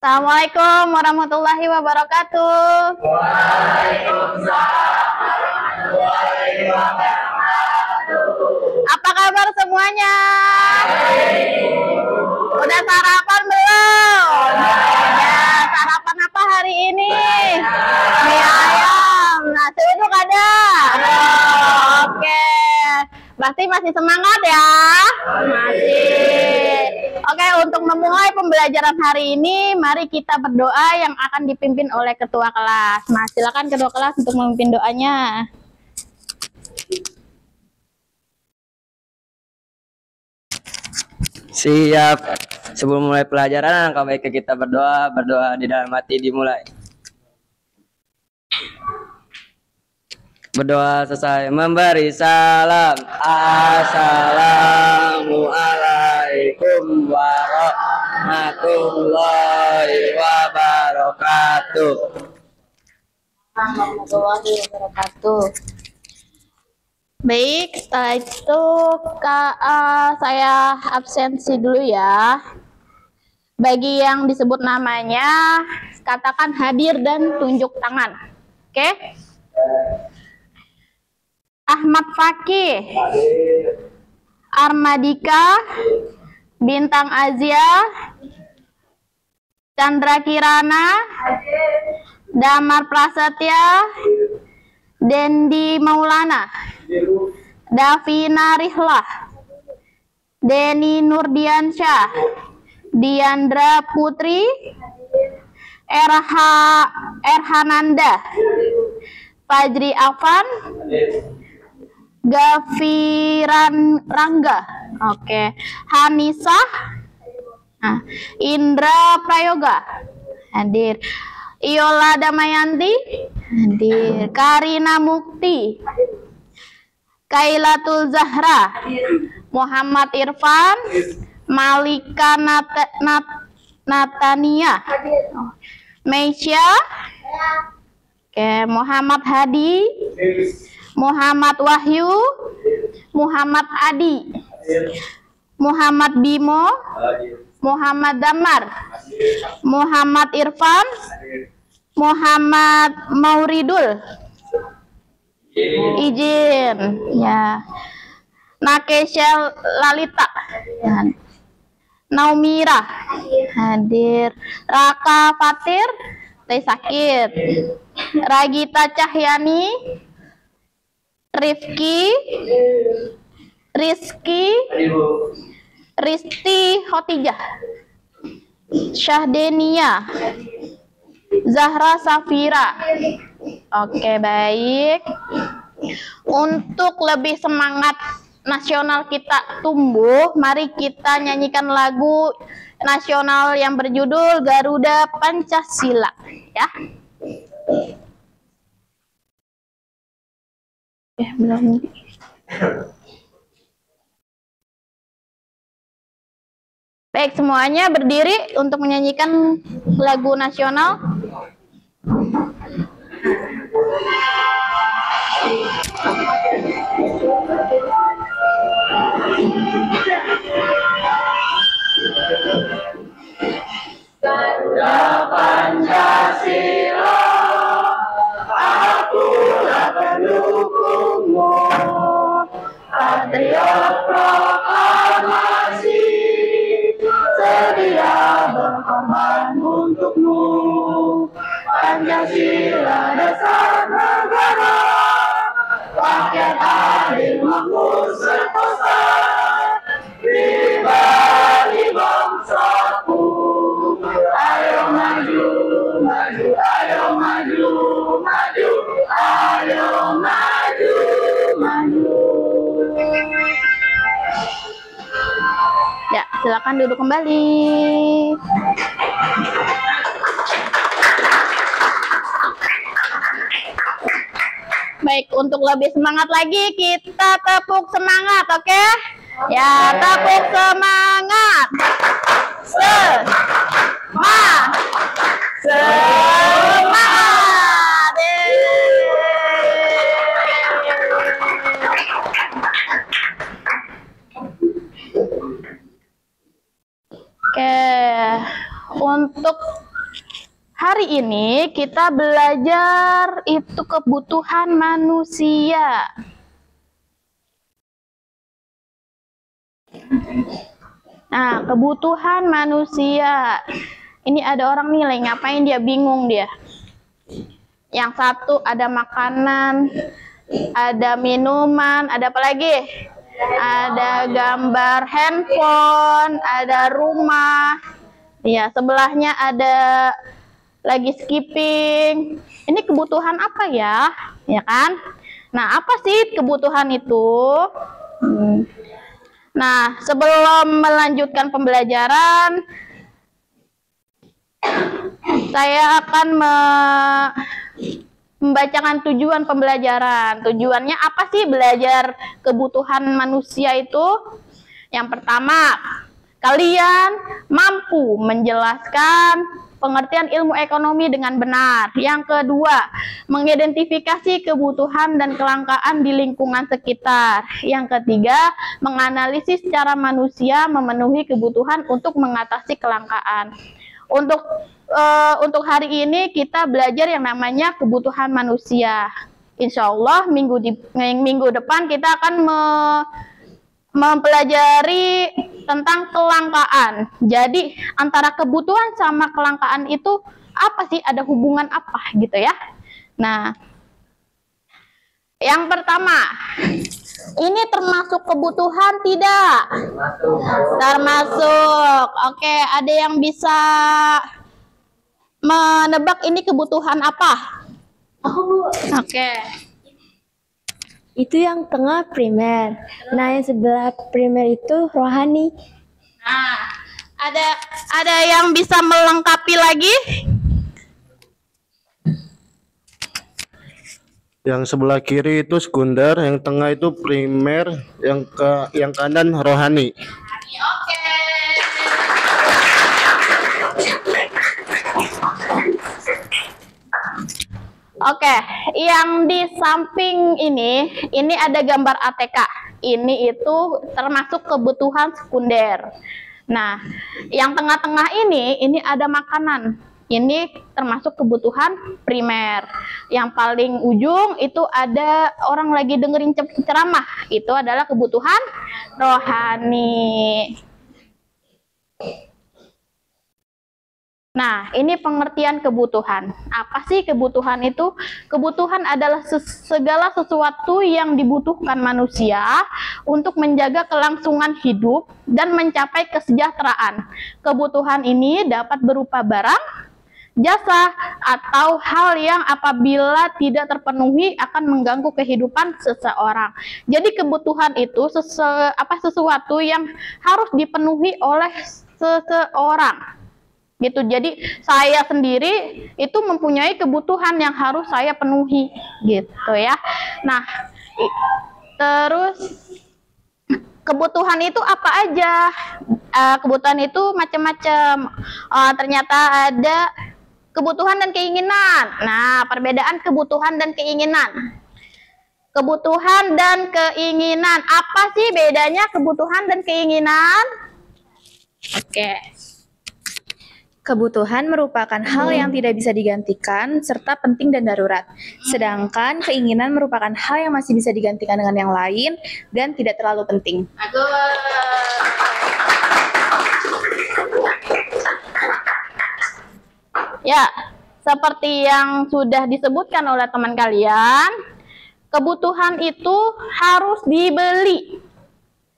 Assalamualaikum warahmatullahi wabarakatuh. Waalaikumsalam warahmatullahi wabarakatuh. Apa kabar semuanya? Udah sarapan belum? Ya, sarapan apa hari ini? Mie ayam. Nasi uduk ada? Oke. Berarti masih semangat ya? Masih. Oke, untuk memulai pembelajaran hari ini, mari kita berdoa yang akan dipimpin oleh ketua kelas. Nah, silakan ketua kelas untuk memimpin doanya. Siap. Sebelum mulai pelajaran, angka baiknya kita berdoa di dalam hati dimulai. Berdoa selesai memberi salam. Assalamualaikum warahmatullahi wabarakatuh. Warahmatullahi wabarakatuh. Baik, setelah itu saya absensi dulu ya. Bagi yang disebut namanya, katakan hadir dan tunjuk tangan. Oke? Ahmad Fakih, Armadika, Bintang Azia, Chandra Kirana, Damar Prasetya, Dendi Maulana, Davina Rihlah, Deni Nurdiansyah, Diandra Putri, Erhananda, Fajri Afan, Gaviran Rangga, oke, Hanisah, Indra Prayoga, hadir. Iola Damayanti, hadir. Karina Mukti, Kailatul Zahra, Muhammad Irfan, Malika Natania, Meisya, oke, Muhammad Hadi, Muhammad Wahyu, Muhammad Adi, Muhammad Bimo, Muhammad Damar, Muhammad Irfan, Muhammad Mauridul, izin ya. Nakesha Lalita, ya. Naumira, hadir. Raka Fatir, teh sakit. Ragita Cahyani, Rizky, Risti Khotijah, Syahdenia, Zahra Safira. Oke, baik. Untuk lebih semangat nasional kita tumbuh, mari kita nyanyikan lagu nasional yang berjudul Garuda Pancasila, ya. Belum. Baik, semuanya berdiri untuk menyanyikan lagu nasional. Garuda Pancasila, akulah pendukungmu, patriot proklamasi, sedia berkorban untukmu. Pancasila dasar negara, rakyat adil makmur sentosa, pribadi bangsaku. Ayo maju, maju, ayo maju, maju, ayo maju, maju. Ya, silakan duduk kembali. Baik, untuk lebih semangat lagi, kita tepuk semangat, oke? Ya, tepuk semangat. Semangat. Oke, untuk hari ini kita belajar itu kebutuhan manusia. Nah, kebutuhan manusia. Ini ada orang nilai, ngapain dia bingung dia. Yang satu ada makanan, ada minuman, ada apa lagi? Ada gambar handphone, ada rumah. Ya, sebelahnya ada lagi skipping. Ini kebutuhan apa ya? Ya kan? Nah, apa sih kebutuhan itu? Nah, sebelum melanjutkan pembelajaran, saya akan membacakan tujuan pembelajaran. Tujuannya apa sih belajar kebutuhan manusia itu? Yang pertama, kalian mampu menjelaskan pengertian ilmu ekonomi dengan benar. Yang kedua, mengidentifikasi kebutuhan dan kelangkaan di lingkungan sekitar. Yang ketiga, menganalisis cara manusia memenuhi kebutuhan untuk mengatasi kelangkaan. Untuk hari ini kita belajar yang namanya kebutuhan manusia. Insya Allah minggu depan kita akan mempelajari tentang kelangkaan. Jadi antara kebutuhan sama kelangkaan itu apa sih? Ada hubungan apa gitu ya? Nah, yang pertama, ini termasuk kebutuhan tidak? Termasuk. Oke, ada yang bisa menebak ini kebutuhan apa? Oke. Itu yang tengah primer. Nah, yang sebelah primer itu rohani. Nah, ada yang bisa melengkapi lagi? Yang sebelah kiri itu sekunder, yang tengah itu primer, yang kanan rohani. Oke. Oke, yang di samping ini ada gambar ATK. Ini itu termasuk kebutuhan sekunder. Nah, yang tengah-tengah ini ada makanan. Ini termasuk kebutuhan primer. Yang paling ujung itu ada orang lagi dengerin ceramah. Itu adalah kebutuhan rohani. Nah, ini pengertian kebutuhan. Apa sih kebutuhan itu? Kebutuhan adalah segala sesuatu yang dibutuhkan manusia untuk menjaga kelangsungan hidup dan mencapai kesejahteraan. Kebutuhan ini dapat berupa barang, jasa, atau hal yang apabila tidak terpenuhi akan mengganggu kehidupan seseorang. Jadi kebutuhan itu sesuatu yang harus dipenuhi oleh seseorang. Gitu. Jadi saya sendiri itu mempunyai kebutuhan yang harus saya penuhi gitu ya. Nah, terus kebutuhan itu apa aja? Kebutuhan itu macam-macam. Ternyata ada kebutuhan dan keinginan. Nah, perbedaan kebutuhan dan keinginan. Kebutuhan dan keinginan. Apa sih bedanya kebutuhan dan keinginan? Oke. Kebutuhan merupakan hal yang tidak bisa digantikan serta penting dan darurat. Sedangkan keinginan merupakan hal yang masih bisa digantikan dengan yang lain dan tidak terlalu penting. Ya, seperti yang sudah disebutkan oleh teman kalian, kebutuhan itu harus dibeli.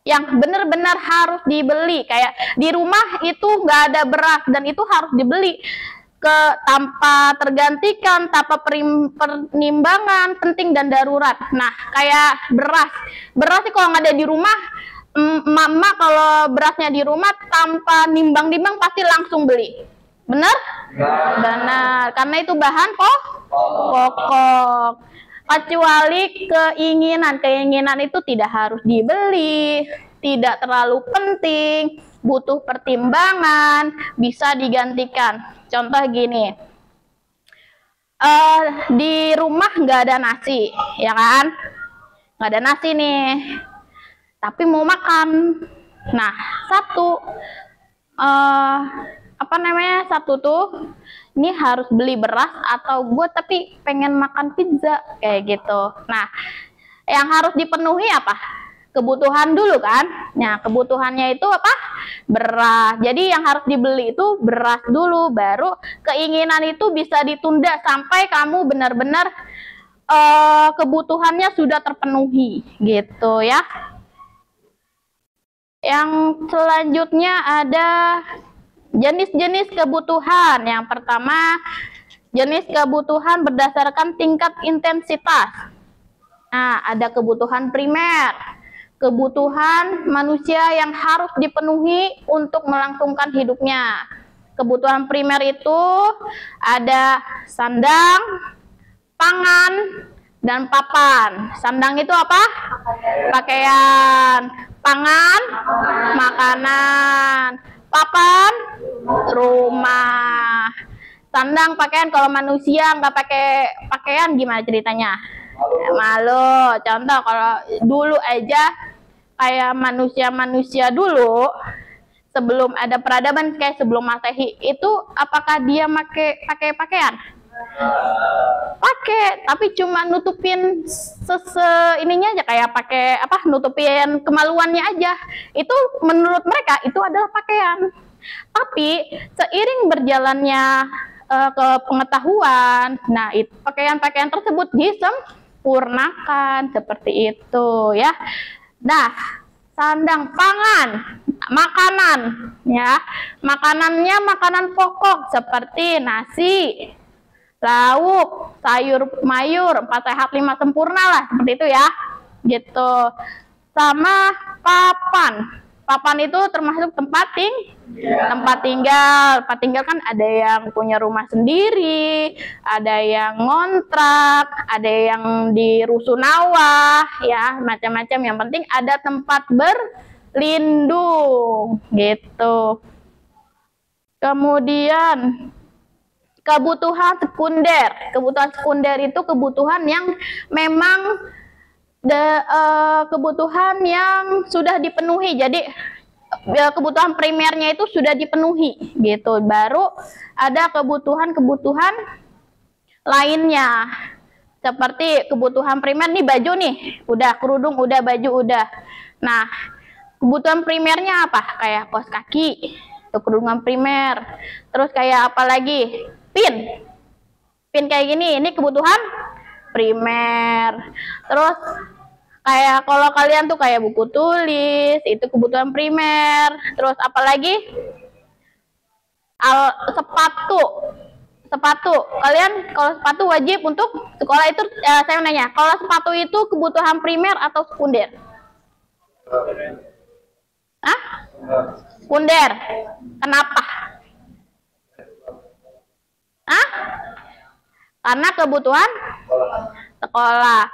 Yang benar-benar harus dibeli. Kayak di rumah itu nggak ada beras dan itu harus dibeli. Tanpa tergantikan, tanpa penimbangan penting dan darurat. Nah, kayak beras. Beras sih kalau nggak ada di rumah, mama kalau berasnya di rumah tanpa nimbang-nimbang pasti langsung beli. Benar? Benar. Karena itu bahan pokok. Kecuali keinginan itu tidak harus dibeli, tidak terlalu penting, butuh pertimbangan, bisa digantikan. Contoh gini, di rumah nggak ada nasi, ya kan? Nggak ada nasi nih, tapi mau makan. Nah, apa namanya, satu tuh ini harus beli beras atau gue tapi pengen makan pizza kayak gitu. Nah, yang harus dipenuhi apa? Kebutuhan dulu kan. Nah, kebutuhannya itu apa? Beras. Jadi yang harus dibeli itu beras dulu, baru keinginan itu bisa ditunda sampai kamu benar-benar kebutuhannya sudah terpenuhi gitu ya. Yang selanjutnya ada jenis-jenis kebutuhan. Yang pertama, jenis kebutuhan berdasarkan tingkat intensitas. Nah, ada kebutuhan primer, kebutuhan manusia yang harus dipenuhi untuk melangsungkan hidupnya. Kebutuhan primer itu ada sandang, pangan, dan papan. Sandang itu apa? Pakaian. Pangan, makanan. Papan, rumah. Sandang, pakaian. Kalau manusia nggak pakai pakaian gimana ceritanya? Malu. Contoh kalau dulu aja kayak manusia-manusia dulu sebelum ada peradaban kayak sebelum Masehi itu, apakah dia pakai pakaian? Pakai, tapi cuma nutupin ininya aja, kayak pakai apa, nutupin kemaluannya aja. Itu menurut mereka itu adalah pakaian. Tapi seiring berjalannya ke pengetahuan, nah itu pakaian-pakaian tersebut disempurnakan seperti itu ya. Nah, sandang, pangan, makanan ya. Makanannya makanan pokok seperti nasi, lauk, sayur mayur, 4 sehat 5 sempurna lah, seperti itu ya. Gitu. Sama papan. Papan itu termasuk tempat tinggal. Tempat tinggal kan ada yang punya rumah sendiri, ada yang ngontrak, ada yang di rusunawa, ya, macam-macam. Yang penting ada tempat berlindung, gitu. Kemudian kebutuhan sekunder. Kebutuhan sekunder itu kebutuhan yang memang kebutuhan yang sudah dipenuhi. Jadi kebutuhan primernya itu sudah dipenuhi gitu. Baru ada kebutuhan-kebutuhan lainnya. Seperti kebutuhan primer nih, baju nih, udah, kerudung udah, baju udah. Nah, kebutuhan primernya apa? Kayak kaos kaki, itu kerudungan primer. Terus kayak apa lagi? Pin kayak gini, ini kebutuhan primer. Terus kayak kalau kalian tuh kayak buku tulis, itu kebutuhan primer. Terus apalagi sepatu. Kalian kalau sepatu wajib untuk sekolah itu, saya nanya, kalau sepatu itu kebutuhan primer atau sekunder? Hah? Sekunder. Kenapa? Hah? Karena kebutuhan sekolah.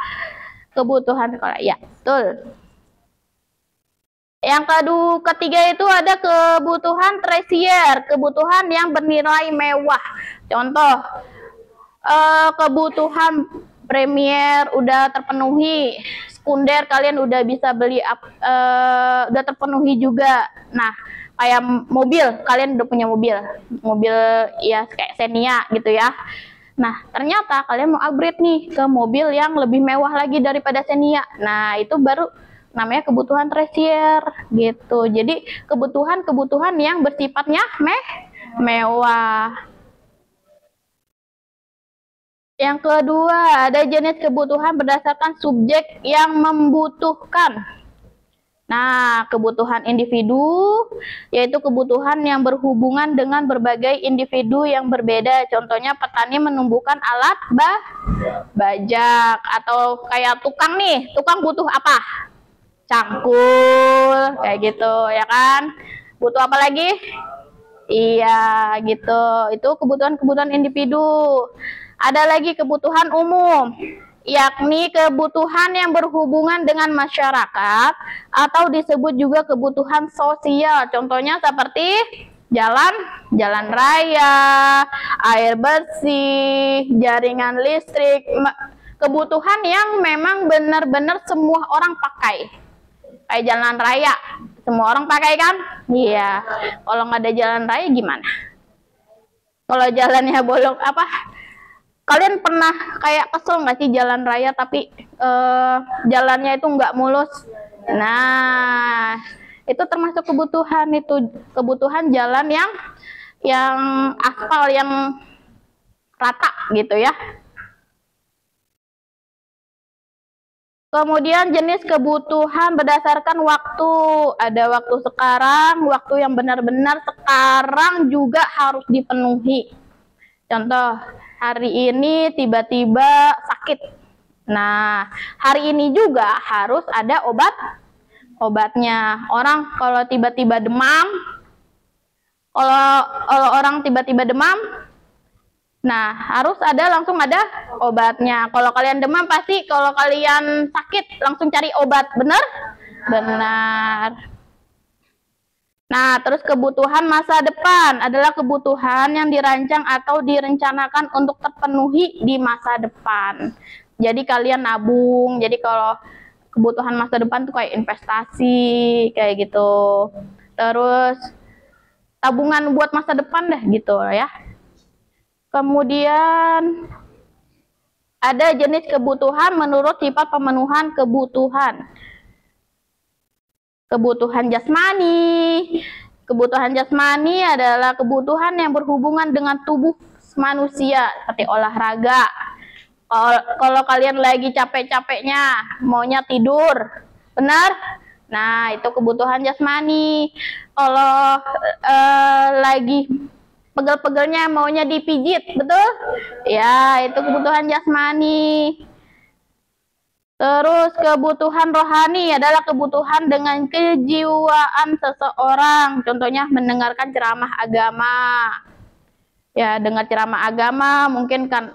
Kebutuhan sekolah, ya, betul. Yang ketiga itu ada kebutuhan tersier, kebutuhan yang bernilai mewah. Contoh, kebutuhan premier udah terpenuhi, sekunder kalian udah bisa beli, udah terpenuhi juga. Nah, kayak mobil, kalian udah punya mobil ya kayak Xenia gitu ya. Nah, ternyata kalian mau upgrade nih ke mobil yang lebih mewah lagi daripada Xenia. Nah, itu baru namanya kebutuhan tersier gitu. Jadi kebutuhan-kebutuhan yang bersifatnya mewah. Yang kedua, ada jenis kebutuhan berdasarkan subjek yang membutuhkan. Nah, kebutuhan individu yaitu kebutuhan yang berhubungan dengan berbagai individu yang berbeda. Contohnya petani menumbuhkan alat bajak, atau kayak tukang nih, tukang butuh apa? Cangkul, kayak gitu ya kan. Butuh apa lagi? Iya, gitu. Itu kebutuhan-kebutuhan individu. Ada lagi kebutuhan umum, yakni kebutuhan yang berhubungan dengan masyarakat atau disebut juga kebutuhan sosial. Contohnya seperti jalan raya, air bersih, jaringan listrik, kebutuhan yang memang benar-benar semua orang pakai. Kayak jalan raya, semua orang pakai kan? Iya. Kalau nggak ada jalan raya gimana? Kalau jalannya bolong apa? Kalian pernah kayak kesel nggak sih jalan raya tapi jalannya itu nggak mulus? Nah, itu termasuk kebutuhan, itu kebutuhan jalan yang aspal yang rata gitu ya. Kemudian jenis kebutuhan berdasarkan waktu. Ada waktu sekarang, waktu yang benar-benar sekarang juga harus dipenuhi. Contoh, hari ini tiba-tiba sakit. Nah, hari ini juga harus ada obatnya. Orang kalau tiba-tiba demam, kalau orang tiba-tiba demam, nah harus langsung ada obatnya. Kalau kalian demam pasti kalau kalian sakit langsung cari obat, bener? Benar. Nah, terus kebutuhan masa depan adalah kebutuhan yang dirancang atau direncanakan untuk terpenuhi di masa depan. Jadi kalian nabung, jadi kalau kebutuhan masa depan tuh kayak investasi, kayak gitu. Terus tabungan buat masa depan deh gitu ya. Kemudian ada jenis kebutuhan menurut sifat pemenuhan kebutuhan. Kebutuhan jasmani. Kebutuhan jasmani adalah kebutuhan yang berhubungan dengan tubuh manusia, seperti olahraga. Kalau kalian lagi capek-capeknya, maunya tidur, benar? Nah, itu kebutuhan jasmani. Kalau lagi pegel-pegelnya maunya dipijit, betul? Ya, itu kebutuhan jasmani. Terus kebutuhan rohani adalah kebutuhan dengan kejiwaan seseorang. Contohnya mendengarkan ceramah agama. Ya, dengar ceramah agama mungkin kan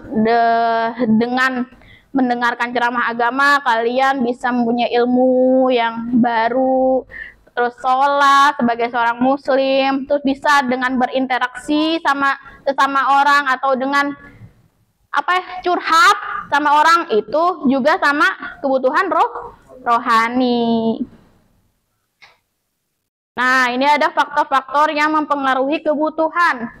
dengan mendengarkan ceramah agama kalian bisa mempunyai ilmu yang baru. Terus sholat sebagai seorang muslim, terus bisa dengan berinteraksi sama sesama orang atau dengan curhat sama orang, itu juga sama kebutuhan rohani. Nah, ini ada faktor-faktor yang mempengaruhi kebutuhan.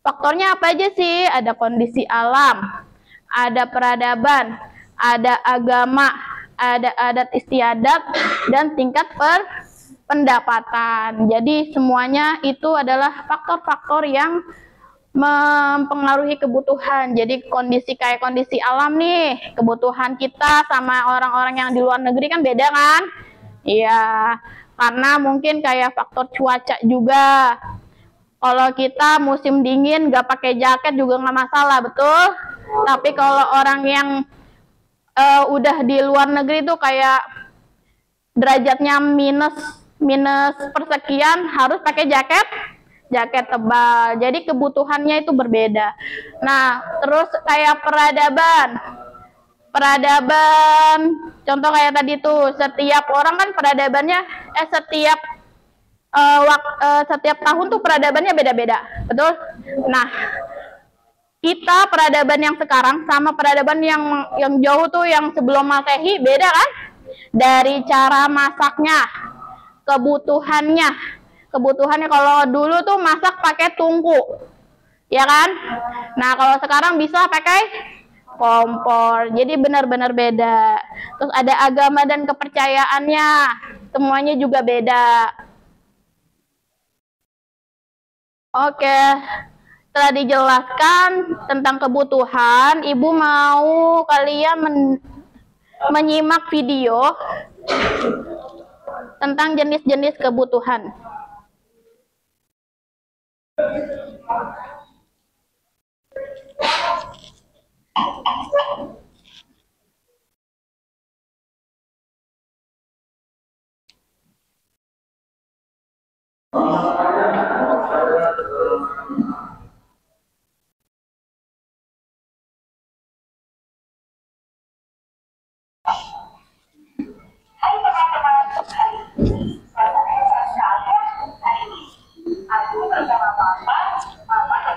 Faktornya apa aja sih? Ada kondisi alam, ada peradaban, ada agama, ada adat istiadat, dan tingkat pendapatan. Jadi semuanya itu adalah faktor-faktor yang mempengaruhi kebutuhan. Jadi kayak kondisi alam nih, kebutuhan kita sama orang-orang yang di luar negeri kan beda kan? Iya, karena mungkin kayak faktor cuaca juga. Kalau kita musim dingin gak pakai jaket juga nggak masalah, betul? Tapi kalau orang yang udah di luar negeri tuh kayak derajatnya minus persekian harus pakai jaket tebal. Jadi kebutuhannya itu berbeda. Nah, terus kayak peradaban contoh kayak tadi tuh, setiap orang kan peradabannya setiap tahun tuh peradabannya beda-beda, betul? Nah, kita peradaban yang sekarang sama peradaban yang jauh tuh, yang sebelum Masehi, beda kan? Dari cara masaknya, kebutuhannya kalau dulu tuh masak pakai tungku, ya kan? Nah, kalau sekarang bisa pakai kompor. Jadi benar-benar beda. Terus ada agama dan kepercayaannya, semuanya juga beda. Oke, setelah dijelaskan tentang kebutuhan, Ibu mau kalian menyimak video tentang jenis-jenis kebutuhan. Aku bersama Papa, Mama, dan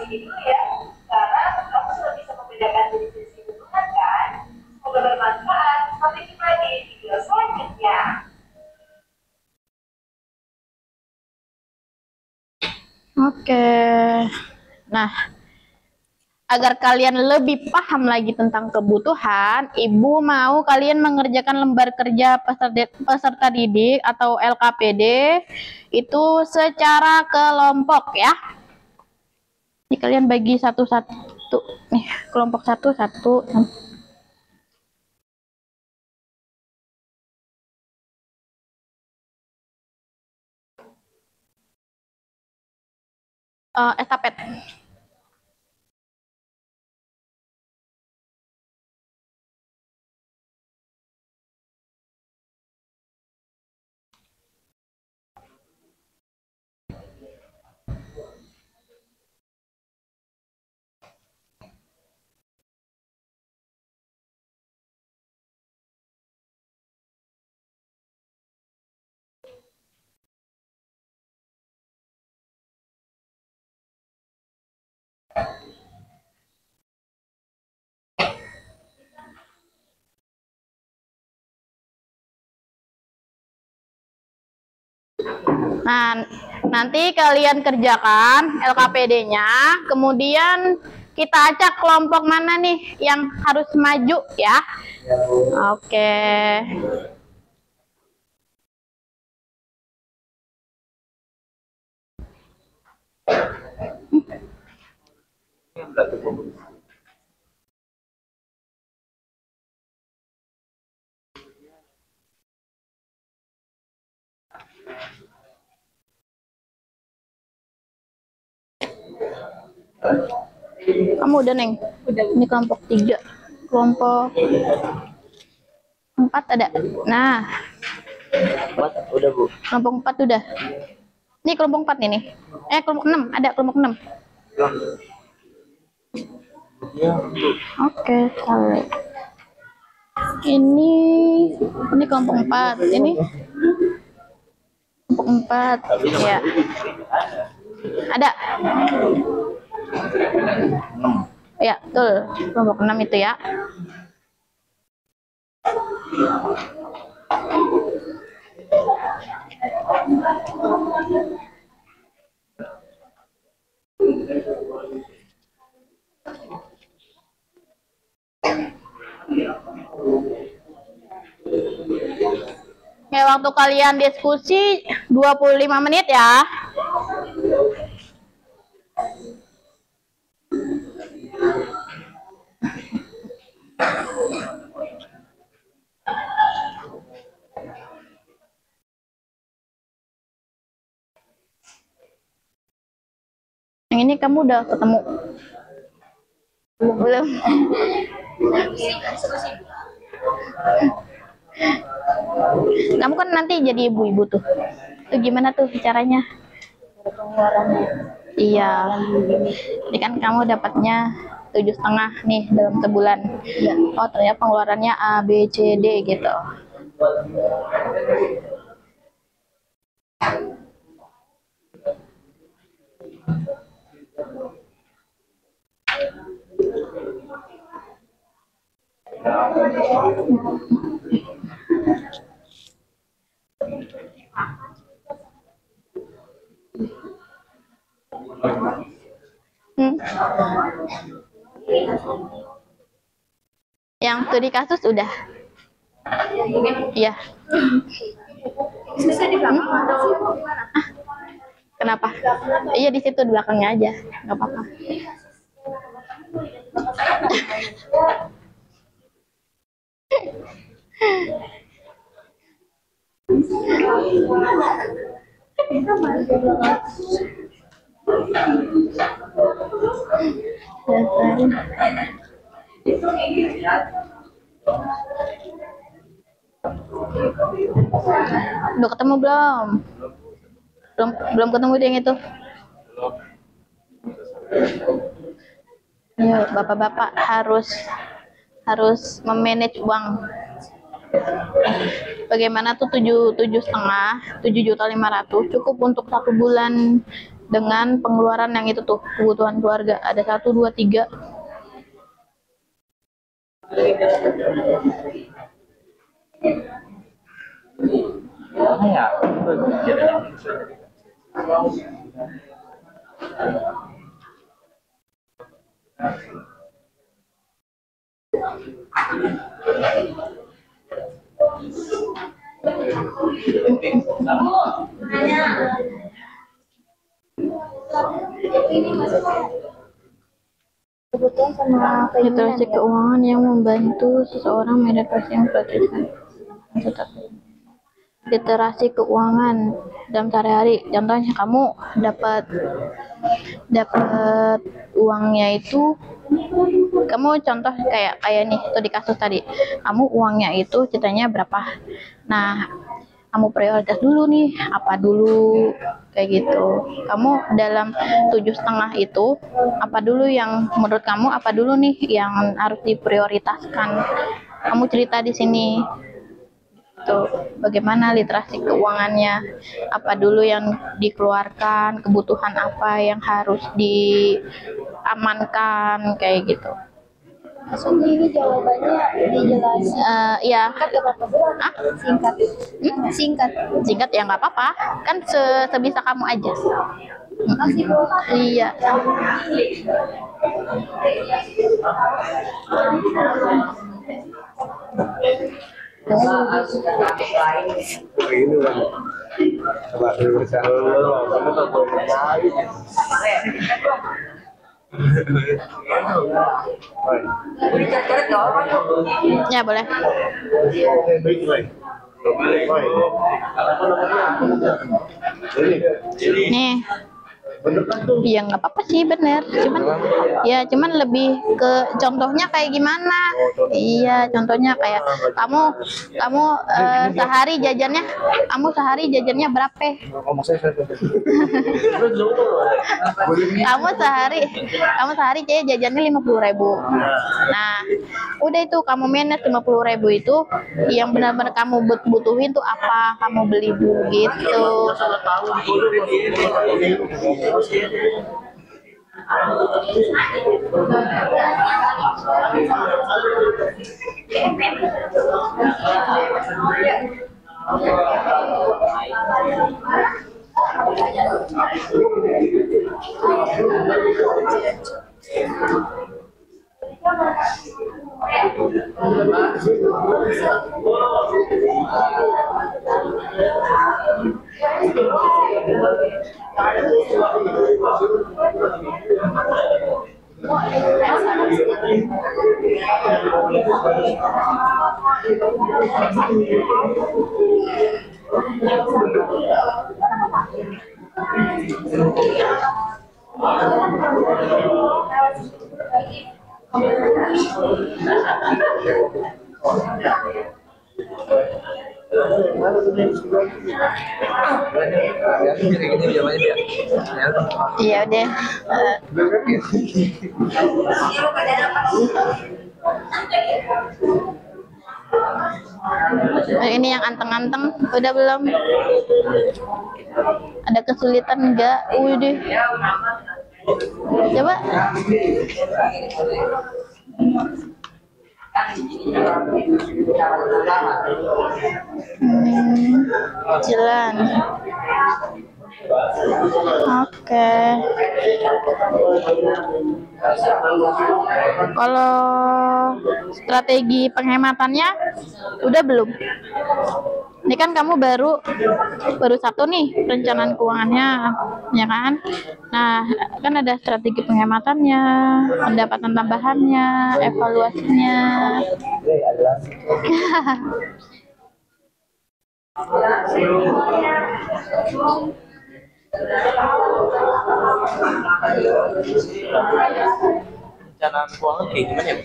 sini dulu ya, karena kamu sudah bisa membedakan jenis-jenis kebutuhan kan? Semoga bermanfaat. Sampai jumpa di video selanjutnya. Oke. Nah, agar kalian lebih paham lagi tentang kebutuhan, Ibu mau kalian mengerjakan lembar kerja peserta didik atau LKPD itu secara kelompok ya. Ini kalian bagi satu-satu. Nih, kelompok satu-satu. Estafet. Nah, nanti kalian kerjakan LKPD-nya, kemudian kita acak kelompok mana nih yang harus maju ya. Oke. Kamu udah, Neng? Udah. Ini kelompok 3. Kelompok 4 ada. Nah. 4 udah, Bu. Kelompok 4 udah. Ini kelompok 4 nih. Kelompok 6. Ada kelompok 6. Oke, sorry. Ini kelompok 4. Ini kelompok 4. Ya. Ada. Ya, betul. Kelompok 6 itu ya. Oke, waktu kalian diskusi 25 menit ya. Yang ini kamu udah ketemu? Belum. Kamu kan nanti jadi ibu-ibu tuh. Itu gimana tuh caranya? Pengeluarannya. Iya. Jadi kan kamu dapatnya 7,5 nih dalam sebulan. Iya. Oh, ternyata pengeluarannya A, B, C, D gitu. Yang studi kasus udah. Iya. Bisa di belakang atau gimana? Kenapa? Iya, di situ di belakangnya aja, nggak apa-apa. Udah ketemu belum? Belum ketemu yang itu. Ayo, bapak-bapak harus memanage uang. Bagaimana tuh 7,5 7.500.000 cukup untuk 1 bulan dengan pengeluaran yang itu tuh, kebutuhan keluarga. Ada 1, 2, 3. Kebutuhan sama Literasi keuangan yang membantu seseorang mendeteksi yang praktiskan. Literasi keuangan dalam sehari-hari. Contohnya kamu dapat uangnya itu, kamu contoh kayak nih tuh di kasus tadi, kamu uangnya itu ceritanya berapa. Nah, kamu prioritas dulu nih, apa dulu, kayak gitu. Kamu dalam 7,5 itu apa dulu yang menurut kamu, apa dulu nih yang harus diprioritaskan. Kamu cerita di sini tuh bagaimana literasi keuangannya, apa dulu yang dikeluarkan, kebutuhan apa yang harus diamankan, kayak gitu. Maksudnya ini jawabannya dijelasin. Ya, Singkat. Singkat. singkat ya nggak apa-apa, kan sebisa kamu aja. Masih belum. Iya. Ini bang. Coba berusaha. Ya boleh. Nih. Iya nggak apa-apa sih, bener. Cuman lebih ke contohnya kayak gimana. Iya, contohnya kayak kamu sehari jajannya berapa? Kamu sehari jajannya 50.000. Nah, udah itu kamu manage 50.000 itu yang benar-benar kamu butuhin tuh apa, kamu beli dulu gitu. Iya deh. Ini yang anteng-anteng udah belum? Ada kesulitan enggak? Udah. Coba. Jalan. Oke. Kalau strategi penghematannya udah belum? Ini kan kamu baru satu nih perencanaan keuangannya, ya kan? Nah, kan ada strategi penghematannya, pendapatan tambahannya, evaluasinya. Rencana keuangan kayak gimana ya?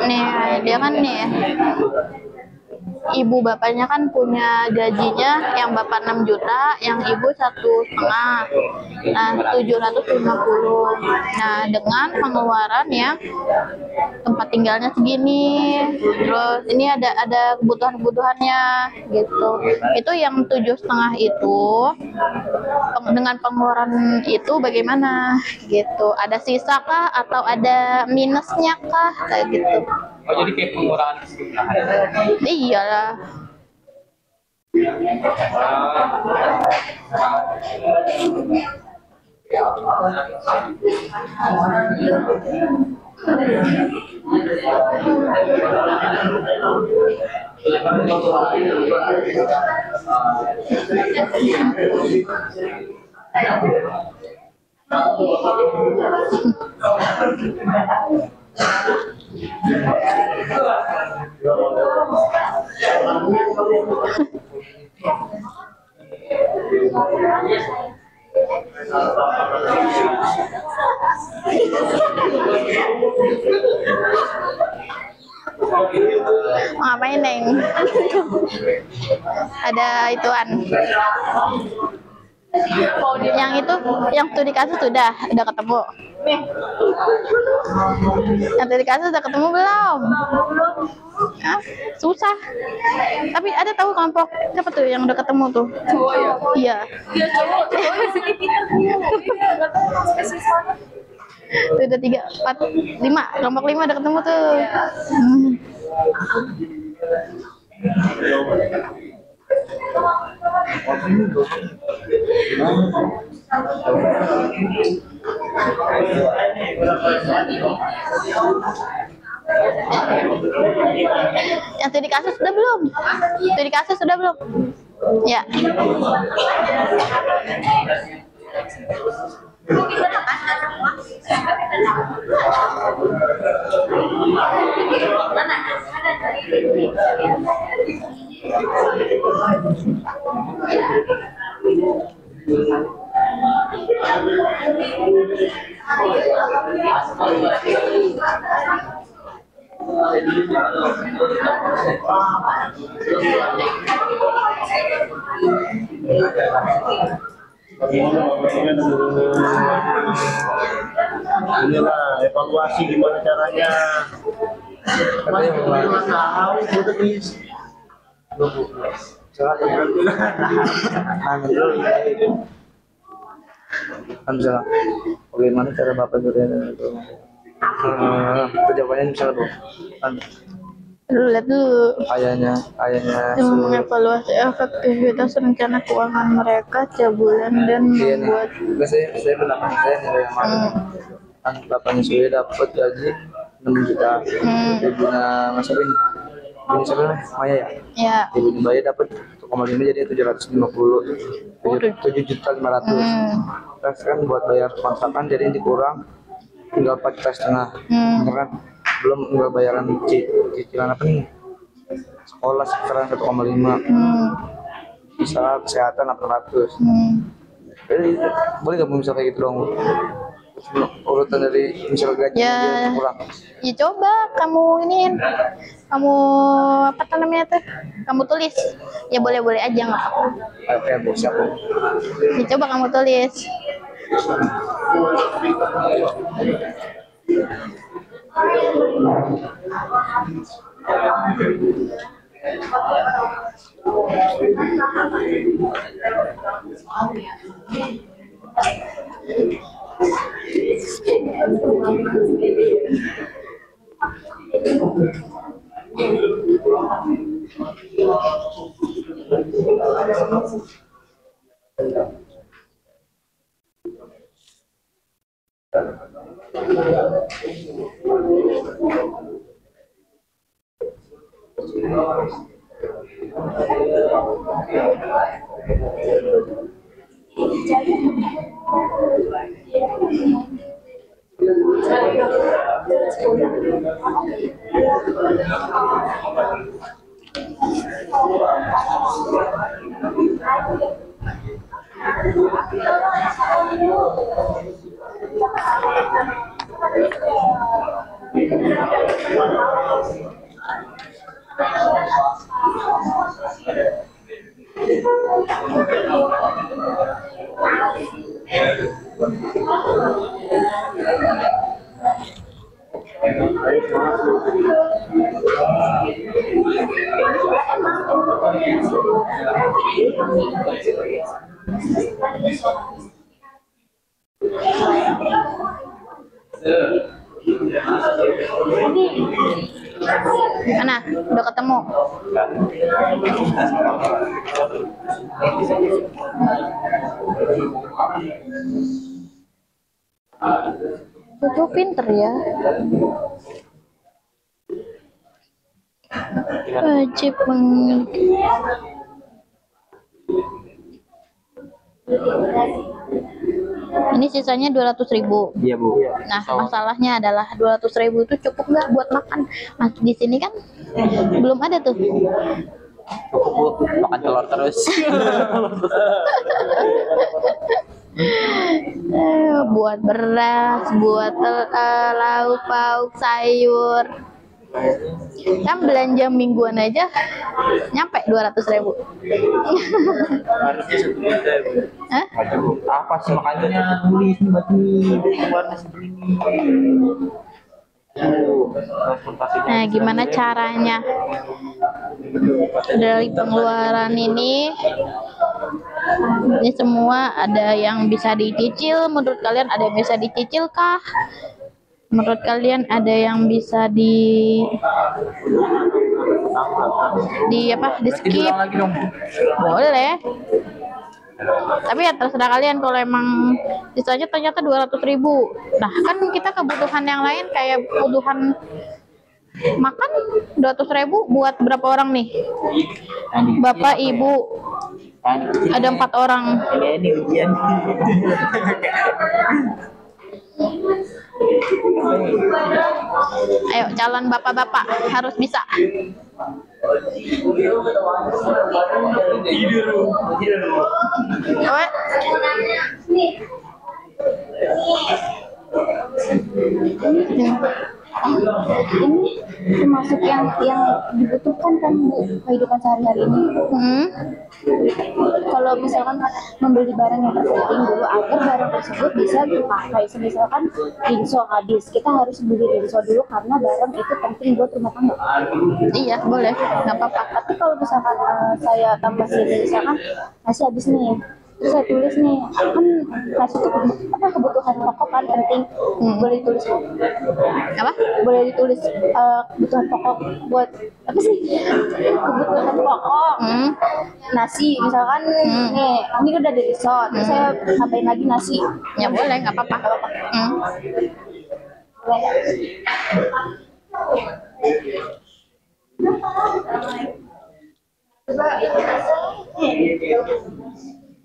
Nih, dia kan nih ibu bapaknya kan punya gajinya, yang bapak 6 juta, yang ibu 1,5. Nah, 750. Nah, dengan pengeluaran yang tempat tinggalnya segini, terus ini ada kebutuhan-kebutuhannya gitu. Itu yang 7,5 itu dengan pengeluaran itu bagaimana gitu? Ada sisa kah atau ada minusnya kah kayak gitu? Oh, jadi kayak pengurangan keseimbangan. Iyalah. Ngapain, Neng? Ada ituan. Yang itu, yang studi kasus udah ketemu. Yang studi kasus udah ketemu belum? Hah? Susah. Tapi ada tahu kelompok siapa tuh yang udah ketemu tuh? Cowok ya? Iya. Iya cowok di sini kita tuh. Iya, nggak tahu spesies mana. Tuh udah 3, 4, 5. Kelompok 5 udah ketemu tuh. Yang studi kasus sudah belum? Studi kasus sudah belum? Ya. Inilah evaluasi gimana caranya. Misalnya, bagaimana cara Bapak Surya itu? Jawabannya misalnya Bu, Lu lihat dulu. ayahnya Yang mengevaluasi efektivitas rencana keuangan mereka tiap bulan dan membuat saya pendapat saya nih yang mana kan bapaknya Surya dapat gaji 6 juta, ibunya Mas Abin, ini siapa namanya? Maya ya? ya. Ibunya Maya dapat 1,5 jadi 750, 7.500.000. Terus kan buat bayar kontrakan jadi dikurang tinggal 4,5 juta, kan belum nggak bayaran cicilan apa nih, sekolah sekarang 1,5, bisa kesehatan 800. Jadi boleh nggak misal kayak gitu dong, urutan dari misal gaji Ya. dia kurang. Ya coba kamu ini, kamu apa tuh namanya tuh? Kamu tulis. Ya boleh-boleh aja nggak apa-apa. Oke Bu, siap Bu. Ya coba kamu tulis. Mana? Udah ketemu? Itu pinter ya. Wajib Ini sisanya 200.000. Iya Bu. Nah, masalahnya adalah 200.000 itu cukup nggak buat makan? Mas, di sini kan belum ada tuh. Cukup Bu, makan telur terus. Buat beras, buat lauk pauk sayur. Kan belanja mingguan aja nyampe 200.000. Harusnya 1 juta ya Bu. Hah? Apa sih makanya nulis nih buat nih keluarnya segini. Nah, gimana caranya dari pengeluaran ini semua ada yang bisa dicicil? Menurut kalian ada yang bisa dicicil kah? Menurut kalian ada yang bisa di skip? Lagi dong Bu. Boleh. Tapi ya terserah kalian, kalau emang sisanya ternyata 200.000. Nah, kan kita kebutuhan yang lain kayak kebutuhan makan 200.000 buat berapa orang nih? Bapak, Ibu, ada 4 orang. Ini ujian. Ayo, calon bapak-bapak harus bisa. Apa? Ini termasuk yang dibutuhkan kan Bu, kehidupan sehari-hari ini. Kalau misalkan membeli barang yang terpenting dulu agar barang tersebut bisa dipakai. Misalkan rinso habis, kita harus beli rinso dulu karena barang itu penting buat rumah tangga. Iya, boleh, nggak apa-apa. Tapi kalau misalkan saya tambah sini, misalkan nasi habis nih, terus saya tulis nih, kan nasi itu kebutuhan pokok kan penting, boleh ditulis Apa? boleh ditulis kebutuhan pokok buat apa sih, kebutuhan pokok nasi misalkan nih, ini udah di risot, terus saya tambahin lagi nasi. Ya boleh, nggak apa-apa.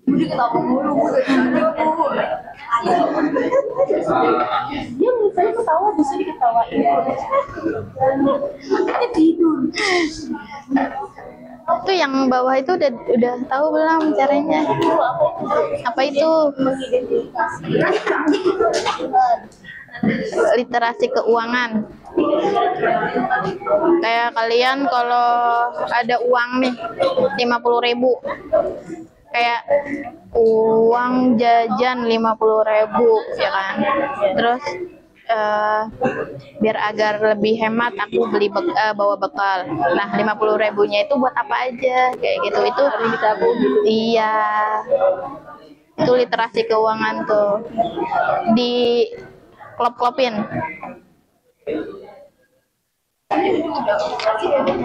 Udah ketawa mulu, dia misalnya ketawa bisa diketawain, dia tidur. Itu yang bawah itu udah tahu belum caranya? Apa itu? Literasi keuangan. Kayak kalian kalau ada uang nih 50.000, kayak uang jajan 50.000 ya kan, terus biar agar lebih hemat aku beli bawa bekal. Nah, 50.000-nya itu buat apa aja kayak gitu, itu ditabung. Iya, itu literasi keuangan tuh, di klop-klopin.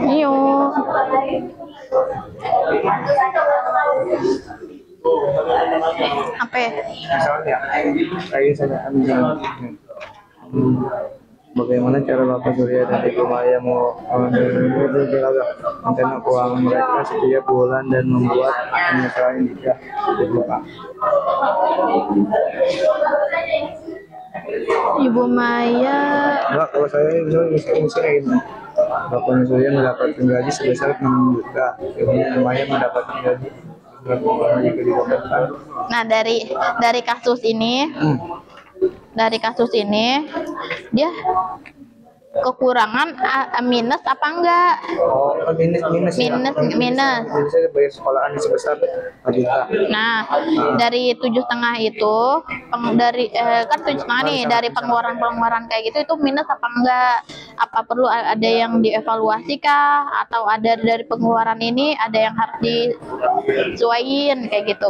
Iyo. Apa ya? Misalnya, kayak saya ambil bagaimana cara Bapak Surya dan Ibu Maya mau rencana keuangan mereka setiap bulan dan membuat penyesuaian jika dibuka. Ibu Maya. Enggak, kalau saya misalnya ini Bapak Surya mendapatkan gaji sebesar 6 juta, Ibu Maya mendapatkan gaji Nah, dari kasus ini, dia kekurangan minus apa enggak? Oh, minus Minus. Saya bayar sekolahan sebesar 4 juta. Nah, dari 7,5 itu dari kan 7,5 nih, dari pengeluaran kayak gitu itu minus apa enggak? Apa perlu ada yang dievaluasi kah? Atau ada dari pengeluaran ini ada yang harus disesuaiin kayak gitu.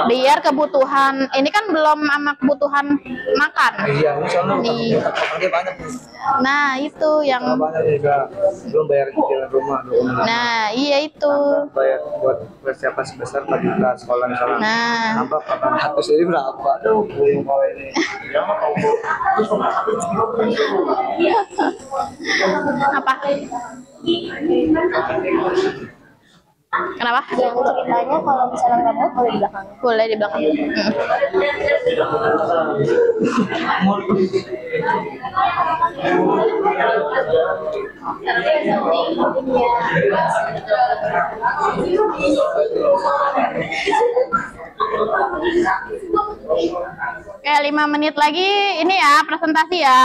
Biar kebutuhan ini kan belum sama kebutuhan makan. Iya, ini soalnya Di- dia banyak nih. Nah, itu yang Banyak juga belum bayar cicilan rumah. nah, iya itu. Bayar buat persiapan sebesar 4 juta sekolah misalnya. Nah, Nambah 400 jadi berapa? Aduh, belum kalau ini. apa? Kenapa? Yang ceritanya kalau misalnya nggak mau boleh di belakang. Boleh di belakang. Oke, 5 menit lagi ini ya presentasi ya.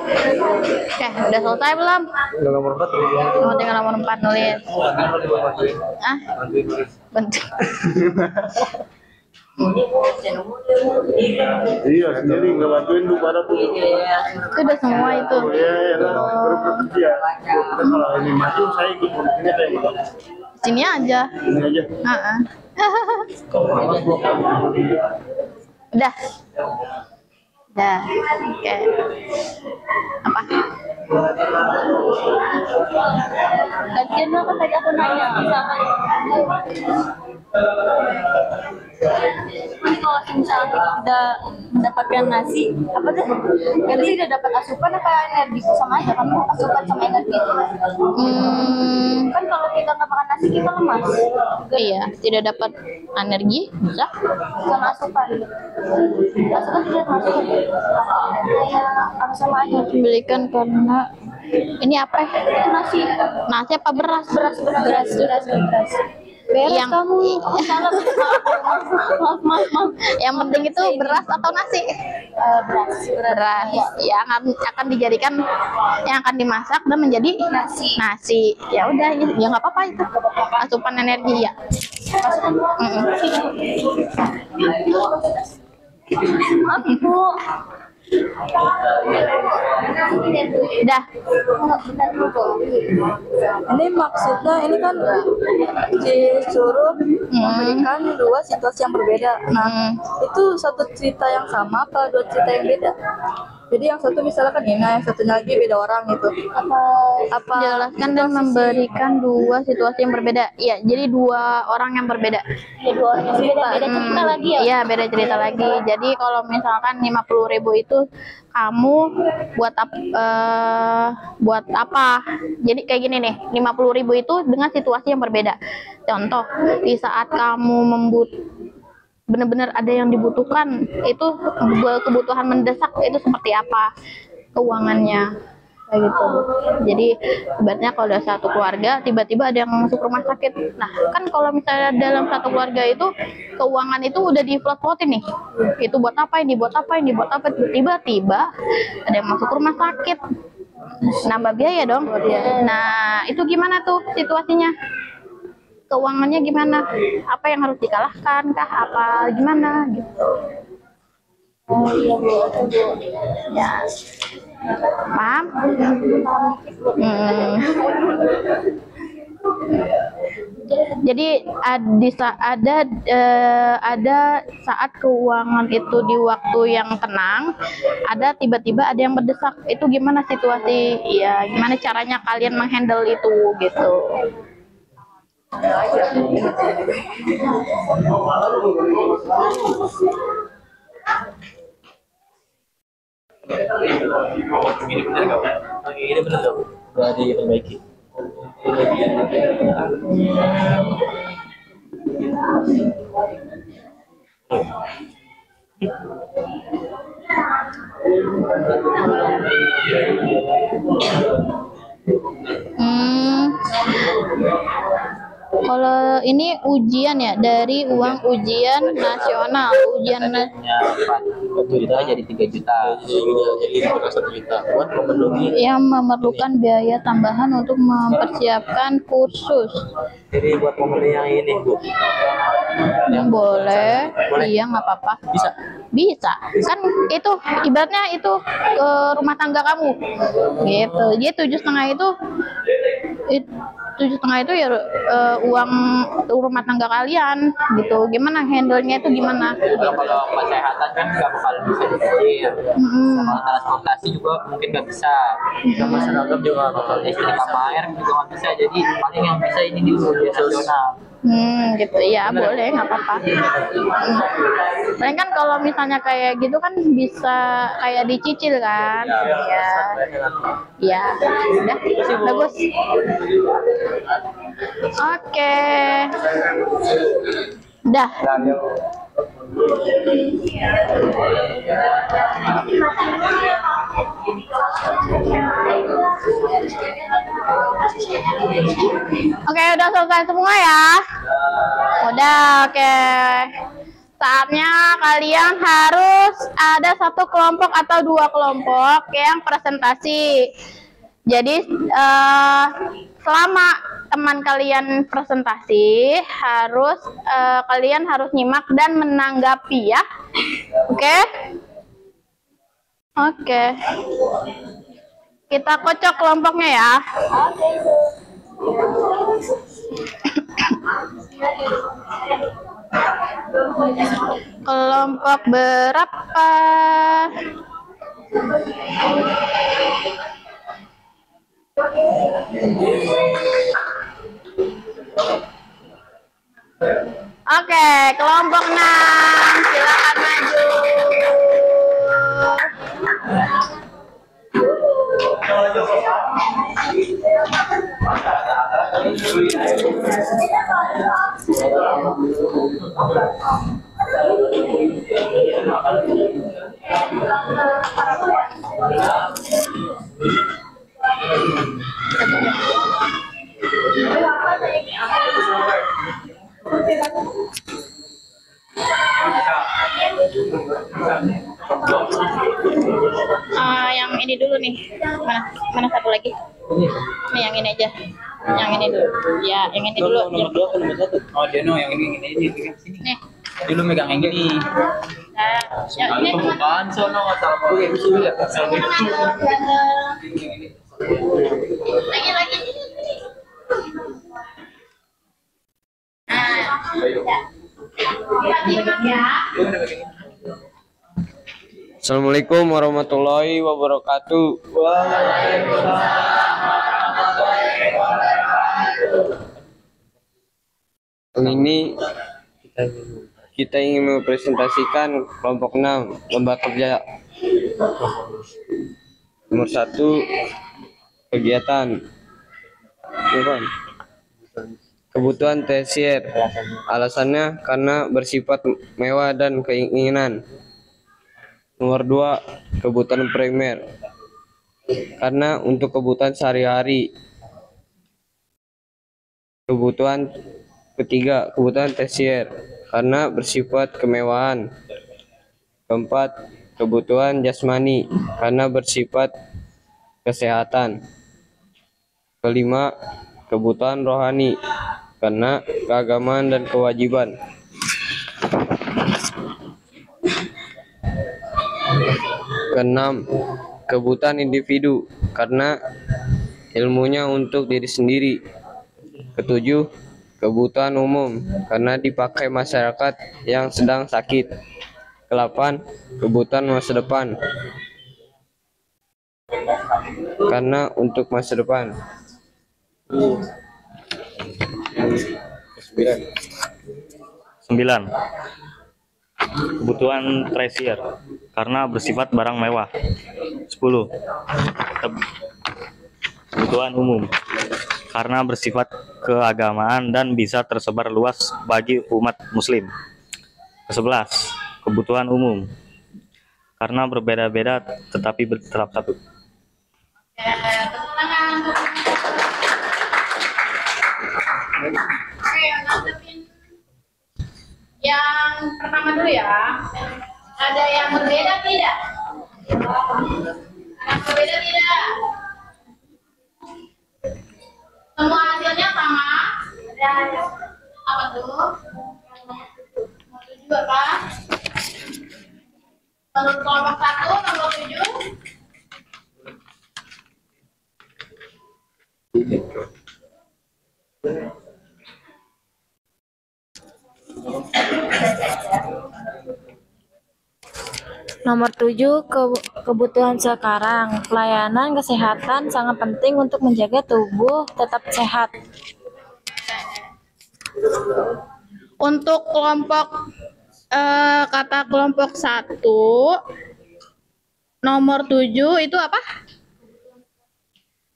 Oke, udah selesai belum? Udah nomor 4 Oh, tinggal nomor 4 nulis. Ah, bentuk. Iya, sendiri nggak bantuin tuh pada tuh. Itu udah semua itu. Iya, baru kerja. Kalau ini maju saya ikut ini deh. Sini aja. Ini aja. Heeh. Udah. Udah. Oke. Apa? Gantian apa tadi aku nanya misalkan ini kalau misalnya kita udah mendapatkan nasi apa tuh berarti udah dapat asupan apa energi sama aja kan asupan sama energi itu kan kalau kita nggak makan nasi kita lemas Iya, tidak dapat energi, bisa. sama asupan tidak masuk apa sama aja Belikan karena ini apa? nasi Nasi apa beras? beras Beres yang kamu. Salah. Maaf. yang penting itu beras atau nasi? Beras. Ya akan dijadikan, yang akan dimasak dan menjadi nasi. Ya udah, ya nggak apa-apa itu. Asupan energi ya. Maaf, Bu. Udah. Ini maksudnya ini kan disuruh memberikan dua situasi yang berbeda. Nah, itu satu cerita yang sama apa dua cerita yang beda? Jadi yang satu misalkan Ina, yang satunya lagi beda orang gitu. Apa Jelaskan dan memberikan dua situasi yang berbeda. Iya, jadi dua orang yang berbeda. ya dua orang yang beda cerita lagi ya? Iya, beda cerita lagi. Jadi kalau misalkan 50.000 itu kamu buat apa? Jadi kayak gini nih, 50.000 itu dengan situasi yang berbeda. Contoh, di saat kamu benar-benar ada yang dibutuhkan, itu kebutuhan mendesak, itu seperti apa keuangannya, kayak gitu. Jadi ibaratnya kalau ada satu keluarga tiba-tiba ada yang masuk rumah sakit, nah kan kalau misalnya dalam satu keluarga itu keuangan itu udah diplot-plotin nih, itu buat apa, ini buat apa, ini buat apa, tiba-tiba ada yang masuk rumah sakit, nambah biaya dong. Nah itu gimana tuh situasinya, keuangannya gimana, apa yang harus dikalahkan kah, apa gimana gitu. Ya, paham? Jadi ada saat keuangan itu di waktu yang tenang, ada tiba-tiba ada yang mendesak. Itu gimana situasi? Ya, gimana caranya kalian menghandle itu gitu. Ini benar nggak? Udah diperbaiki. Kalau ini ujian ya, dari uang ujian nasional, juta jadi 3 juta. Jadi 1 juta buat memenuhi yang memerlukan biaya tambahan untuk mempersiapkan kursus. Jadi buat memenuhi yang ini, Bu. Boleh. Iya, nggak apa-apa. Bisa. Kan itu ibaratnya itu rumah tangga kamu. Gitu. Jadi 7,5 itu 7,5 itu ya uang rumah tangga kalian gitu. Gimana handle-nya itu gimana? Kalau kesehatan kan nggak bakal bisa dicicil. Kalau transportasi juga mungkin nggak bisa. Sama seragam juga bakal istri sama air juga nggak bisa. Jadi paling yang bisa ini dulu ujian nasional. Gitu ya, boleh, nggak apa-apa. Paling kan kalau misalnya kayak gitu kan bisa kayak dicicil kan, ya, udah, bagus. Oke, udah. Oke, udah selesai semua ya. Udah, oke. Saatnya kalian harus ada satu kelompok atau dua kelompok yang presentasi. Jadi selama teman kalian presentasi kalian harus nyimak dan menanggapi ya. Oke? Oke. Kita kocok kelompoknya ya. Kelompok berapa? Oke, kelompok 6, silakan maju. Yang ini dulu nih. Mana satu lagi? Nih yang ini aja. Yang ini dulu. Ya, yang ini dulu. Nomor 2 atau nomor 1? Oh, Deno yang ini pegang sini. Nih. Dulu megang yang ini. Nah, yang ini Pembukaan sono masalah. Oke, bisa ya. lagi. Assalamualaikum warahmatullahi wabarakatuh. Ini kita ingin mempresentasikan kelompok 6 lomba kerja. Nomor 1 kegiatan. Kebutuhan tersier. Alasannya karena bersifat mewah dan keinginan. Nomor 2 kebutuhan primer. Karena untuk kebutuhan sehari-hari. Kebutuhan ketiga kebutuhan tersier karena bersifat kemewahan. Keempat, kebutuhan jasmani karena bersifat kesehatan. Kelima, kebutuhan rohani karena keagamaan dan kewajiban. Keenam, kebutuhan individu karena ilmunya untuk diri sendiri. Ketujuh, kebutuhan umum karena dipakai masyarakat yang sedang sakit. Kedelapan, kebutuhan masa depan karena untuk masa depan. 9. Kebutuhan tersier karena bersifat barang mewah. 10. Kebutuhan umum karena bersifat keagamaan dan bisa tersebar luas bagi umat muslim. 11. Kebutuhan umum karena berbeda-beda tetapi tetap satu. Yang pertama dulu ya. Ada yang berbeda tidak? Yang berbeda tidak? Semua hasilnya sama? Ada apa tuh? Nomor 7 apa? Menurut kelompok 1, nomor 7. Nomor 7, kebutuhan sekarang. Pelayanan kesehatan sangat penting untuk menjaga tubuh tetap sehat. Untuk kelompok kata kelompok 1 nomor 7 itu apa?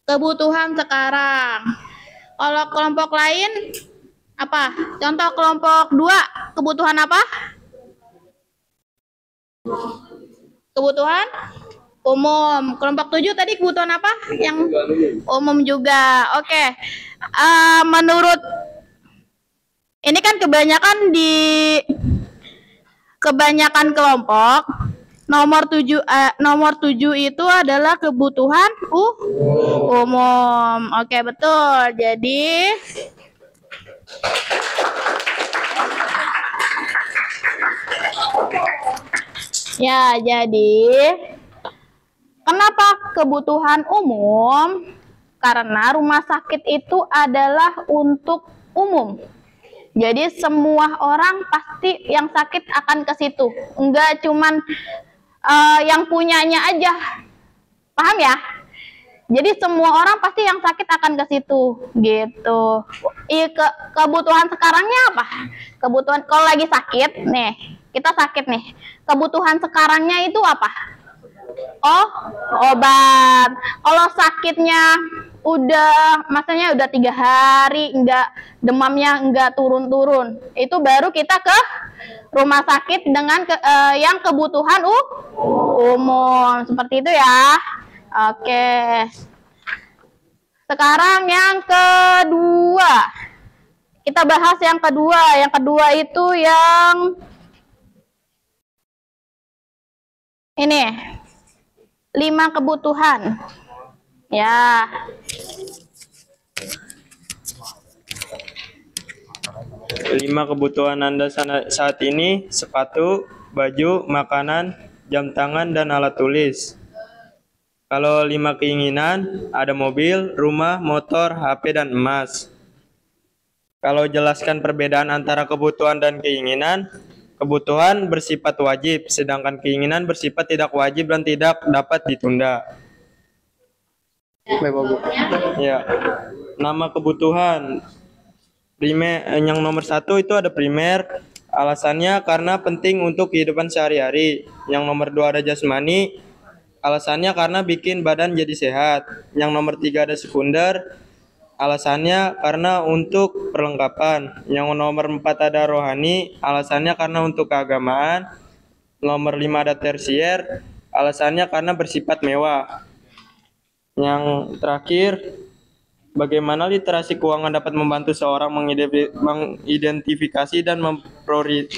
Kebutuhan sekarang. Kalau kelompok lain apa? Contoh kelompok 2 kebutuhan apa? Kebutuhan umum. Kelompok 7 tadi kebutuhan apa? Yang umum juga. Oke. Menurut ini kan kebanyakan kelompok nomor 7 itu adalah kebutuhan umum. Oke, betul. Jadi kenapa kebutuhan umum? Karena rumah sakit itu adalah untuk umum. Jadi semua orang pasti yang sakit akan ke situ. Enggak cuman yang punyanya aja. Paham ya? Jadi semua orang pasti yang sakit akan ke situ gitu. Kebutuhan sekarangnya apa? Kebutuhan kalau lagi sakit nih, kita sakit nih. Kebutuhan sekarangnya itu apa? Oh, obat. Kalau sakitnya maksudnya udah 3 hari demamnya enggak turun-turun, itu baru kita ke rumah sakit dengan yang kebutuhan umum seperti itu ya. Oke. Sekarang yang kedua, kita bahas yang kedua. Yang kedua itu yang ini, 5 kebutuhan. Ya. Lima kebutuhan Anda saat ini: sepatu, baju, makanan, jam tangan, dan alat tulis. Kalau 5 keinginan, ada mobil, rumah, motor, HP, dan emas. Kalau jelaskan perbedaan antara kebutuhan dan keinginan, kebutuhan bersifat wajib, sedangkan keinginan bersifat tidak wajib dan tidak dapat ditunda. Ya, nama kebutuhan. Yang nomor 1 itu ada primer, alasannya karena penting untuk kehidupan sehari-hari. Yang nomor 2 ada jasmani, alasannya karena bikin badan jadi sehat. Yang nomor 3 ada sekunder, alasannya karena untuk perlengkapan. Yang nomor 4 ada rohani, alasannya karena untuk keagamaan. Nomor 5 ada tersier, alasannya karena bersifat mewah. Yang terakhir, bagaimana literasi keuangan dapat membantu seorang mengidentifikasi dan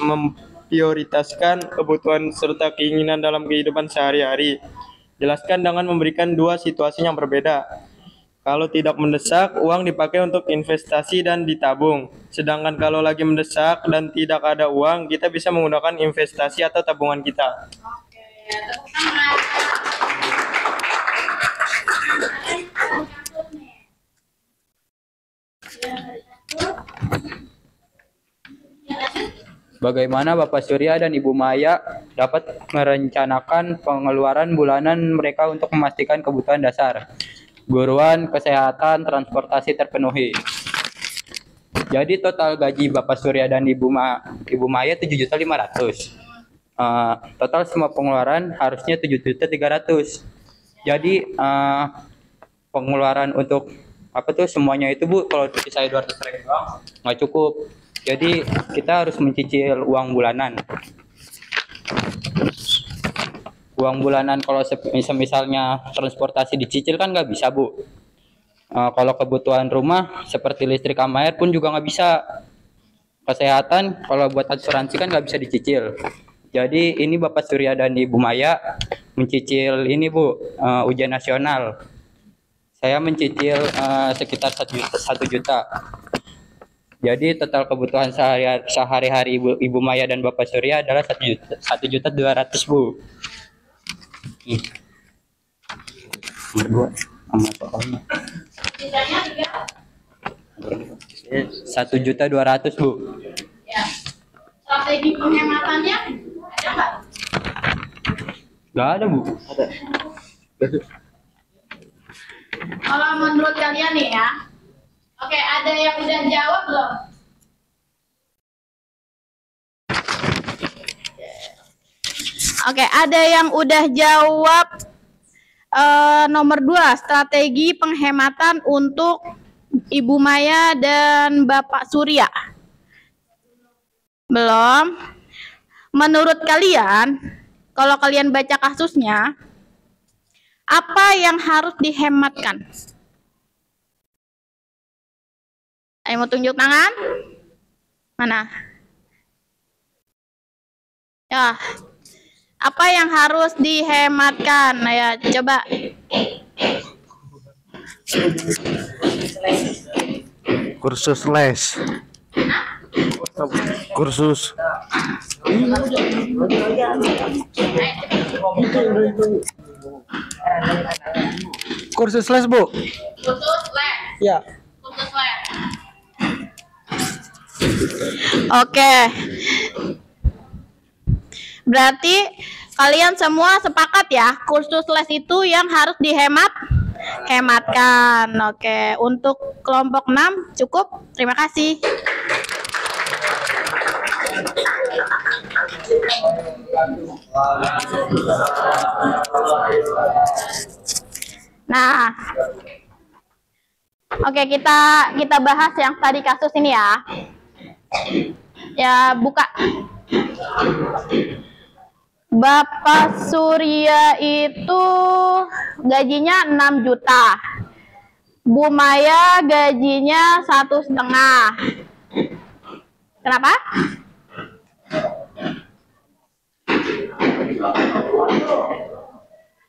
memprioritaskan kebutuhan serta keinginan dalam kehidupan sehari-hari. Jelaskan dengan memberikan 2 situasi yang berbeda. Kalau tidak mendesak, uang dipakai untuk investasi dan ditabung. Sedangkan kalau lagi mendesak dan tidak ada uang, kita bisa menggunakan investasi atau tabungan kita. Bagaimana Bapak Surya dan Ibu Maya dapat merencanakan pengeluaran bulanan mereka untuk memastikan kebutuhan dasar, guruan, kesehatan, transportasi terpenuhi. Jadi total gaji Bapak Surya dan Ibu Maya 7.500.000. Total semua pengeluaran harusnya 7.300.000. Jadi pengeluaran untuk semuanya itu Bu, kalau saya 200.000 doang nggak cukup. Jadi kita harus mencicil uang bulanan. Uang bulanan kalau misalnya transportasi dicicil kan nggak bisa Bu. Kalau kebutuhan rumah seperti listrik sama air pun juga nggak bisa. Kesehatan kalau buat asuransi kan nggak bisa dicicil. Jadi ini Bapak Surya dan Ibu Maya mencicil ini Bu, ujian nasional. Saya mencicil sekitar 1 juta. Jadi total kebutuhan sehari-hari Ibu Maya dan Bapak Surya adalah 1.200.000 Bu. 1.200.000 Bu. Ya. Strategi penghematannya ada nggak? Nggak ada Bu. Ada. Kalau menurut kalian nih ya, oke, ada yang udah jawab belum? Oke, ada yang udah jawab nomor 2, strategi penghematan untuk Ibu Maya dan Bapak Surya. Belum? Menurut kalian, kalau kalian baca kasusnya, apa yang harus dihematkan? Ayo mau tunjuk tangan? Mana? Ya. Apa yang harus dihematkan? Ya, coba. Kursus les. Kursus. Kursus les, Bu. Kursus les. Ya. Kursus les. Oke. Berarti kalian semua sepakat ya, kursus les itu yang harus hematkan. Oke, untuk kelompok 6 cukup. Terima kasih. Nah, oke, kita bahas yang tadi kasus ini ya. Ya, buka. Bapak Surya itu gajinya 6 juta. Bu Maya gajinya 1,5. Kenapa?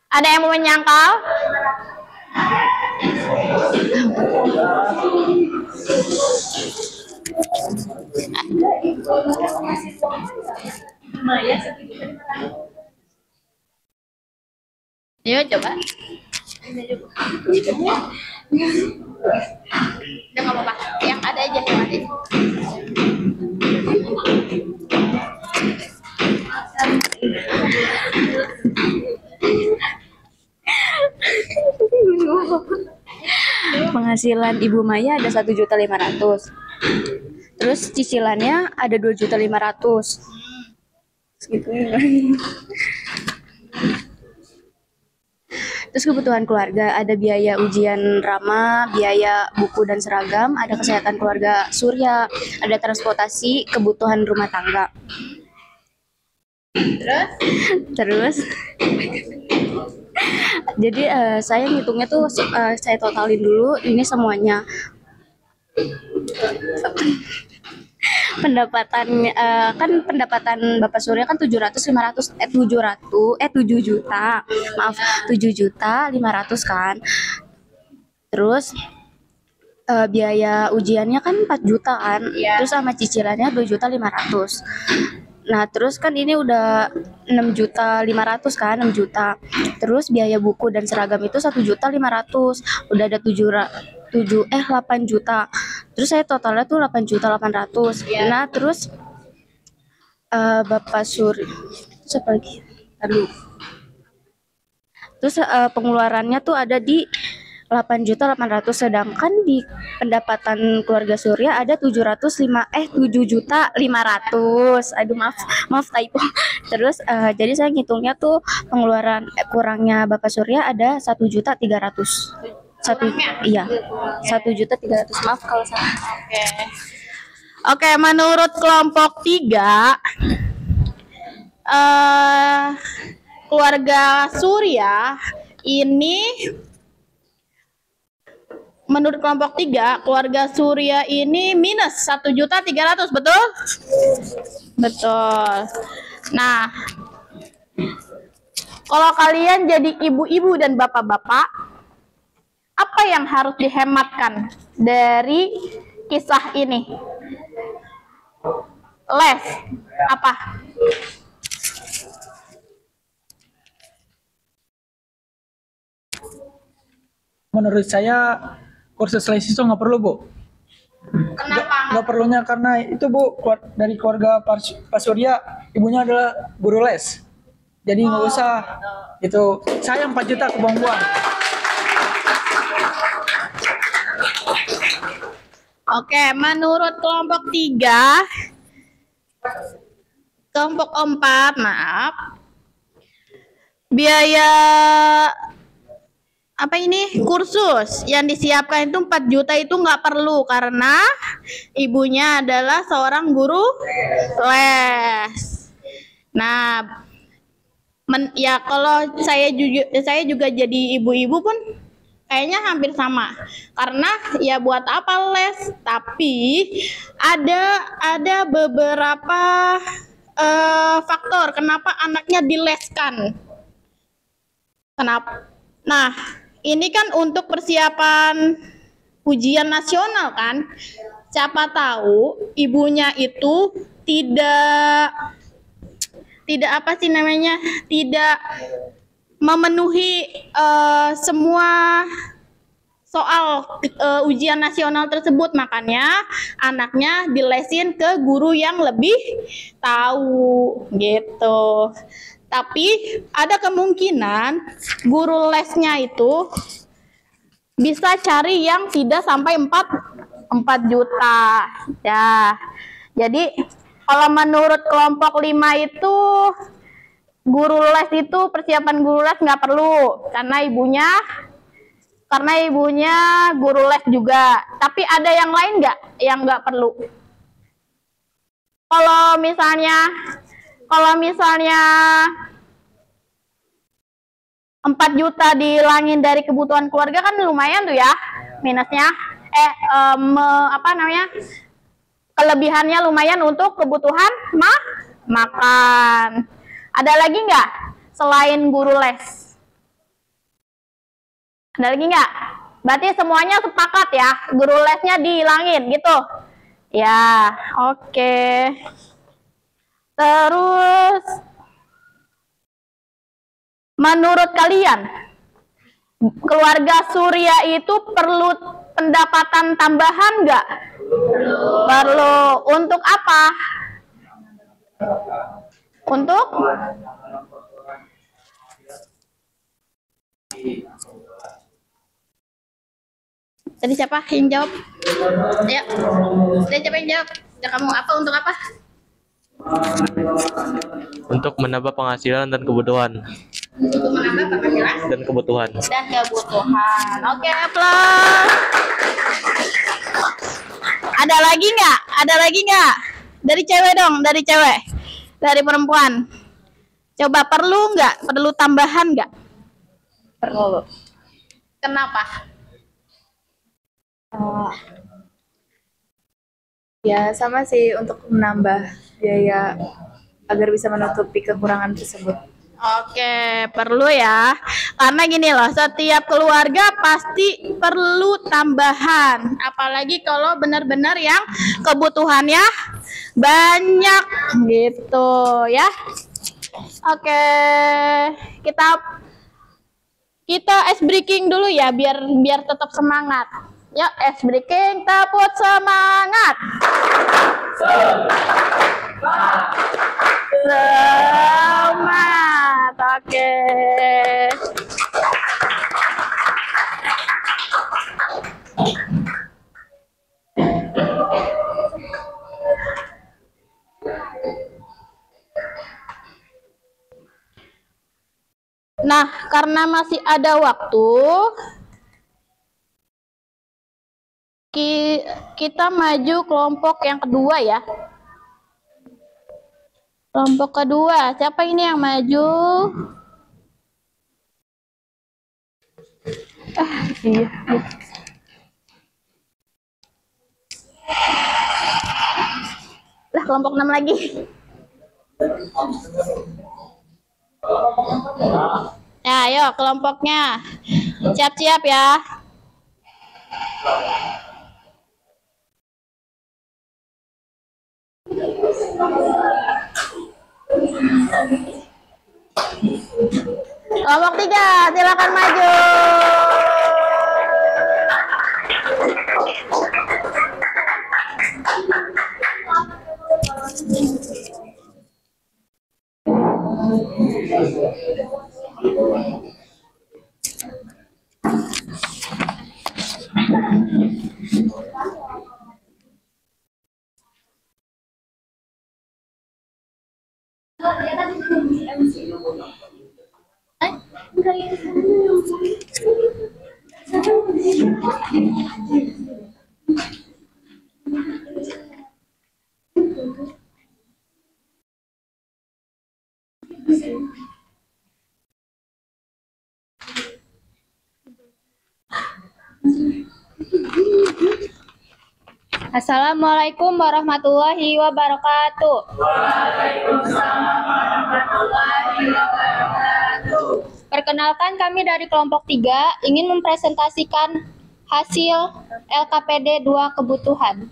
Ada yang mau menyangkal? Yuk coba. Udah nggak apa-apa, yang ada aja yang ada. Penghasilan Ibu Maya ada 1.500.000. Terus cicilannya ada 2.500.000. Segitu ya. Terus kebutuhan keluarga ada biaya ujian Rama, biaya buku dan seragam, ada kesehatan keluarga Surya, ada transportasi, kebutuhan rumah tangga. Terus jadi saya ngitungnya tuh saya totalin dulu ini semuanya. Pendapatan kan pendapatan Bapak Surya kan 7 juta. Maaf, 7.500.000 kan. Terus biaya ujiannya kan 4 juta kan. Terus sama cicilannya 2.500.000. Nah, terus kan ini udah 6.500.000 kan, 6 juta. Terus biaya buku dan seragam itu 1.500.000. Udah ada 8 juta. Terus saya totalnya tuh 8.800.000. Nah, terus Bapak Surya siapa lagi? Aduh. Terus pengeluarannya tuh ada di 8.800.000, sedangkan di pendapatan keluarga Surya ada 7.500.000. Aduh, maaf typo. Terus jadi saya ngitungnya tuh pengeluaran kurangnya Bapak Surya ada 1.300.000. Iya, 1.300.000. Maaf kalau salah. Oke, menurut kelompok 3 keluarga Surya ini, menurut kelompok 3 keluarga Surya ini minus 1.300.000, betul? Betul. Nah, kalau kalian jadi ibu-ibu dan bapak-bapak, apa yang harus dihematkan dari kisah ini? Les, apa? Menurut saya kursus les itu nggak perlu, Bu. Kenapa? Nggak perlunya karena itu, Bu, dari keluarga Pak Surya, ibunya adalah guru les. Jadi nggak usah itu, sayang 4 juta kebuang-buang. Oke, menurut kelompok 3, kelompok 4, maaf, biaya apa ini kursus yang disiapkan itu 4 juta itu nggak perlu karena ibunya adalah seorang guru les. Nah, ya kalau saya juga jadi ibu-ibu pun kayaknya hampir sama, karena ya buat apa les, tapi ada beberapa faktor kenapa anaknya dileskan. Kenapa? Nah, ini kan untuk persiapan ujian nasional kan, siapa tahu ibunya itu tidak apa sih namanya, tidak memenuhi semua soal ujian nasional tersebut, makanya anaknya dilesin ke guru yang lebih tahu gitu. Tapi ada kemungkinan guru lesnya itu bisa cari yang tidak sampai 4 juta ya. Jadi kalau menurut kelompok 5 itu guru les itu, persiapan guru les nggak perlu karena ibunya guru les juga. Tapi ada yang lain nggak yang nggak perlu? Kalau misalnya 4 juta dihilangin dari kebutuhan keluarga kan lumayan tuh ya minusnya. kelebihannya lumayan untuk kebutuhan makan. Ada lagi nggak selain guru les? Ada lagi nggak? Berarti semuanya sepakat ya, guru lesnya dihilangin gitu. Ya, oke. Terus, menurut kalian, keluarga Surya itu perlu pendapatan tambahan nggak? Perlu. Untuk apa? Untuk? Tadi siapa yang jawab? Ya. Tadi siapa yang jawab? Ya, kamu apa? Untuk apa? Untuk menambah penghasilan dan kebutuhan. Untuk menambah penghasilan Dan kebutuhan. dan kebutuhan. Oke, plus. Ada lagi nggak? Ada lagi nggak? Dari cewek dong, dari cewek. Dari perempuan. Coba perlu nggak? Perlu tambahan nggak? Perlu. Kenapa? Ya sama sih untuk menambah biaya agar bisa menutupi kekurangan tersebut. Oke, perlu ya. Karena gini loh, setiap keluarga pasti perlu tambahan. Apalagi kalau benar-benar yang kebutuhannya banyak gitu ya. Oke, kita ice breaking dulu ya biar tetap semangat. Ya, ice breaking, tepuk semangat. Semangat. Oke. Nah, karena masih ada waktu, kita maju kelompok yang kedua ya. Kelompok kedua, siapa ini yang maju? Iya. Lah, kelompok 6 lagi. Ya, ayo kelompoknya. Siap-siap ya. Kelompok 3, silakan maju. Assalamualaikum warahmatullahi wabarakatuh. Waalaikumsalam warahmatullahi wabarakatuh. Perkenalkan, kami dari kelompok 3 ingin mempresentasikan hasil LKPD 2 kebutuhan.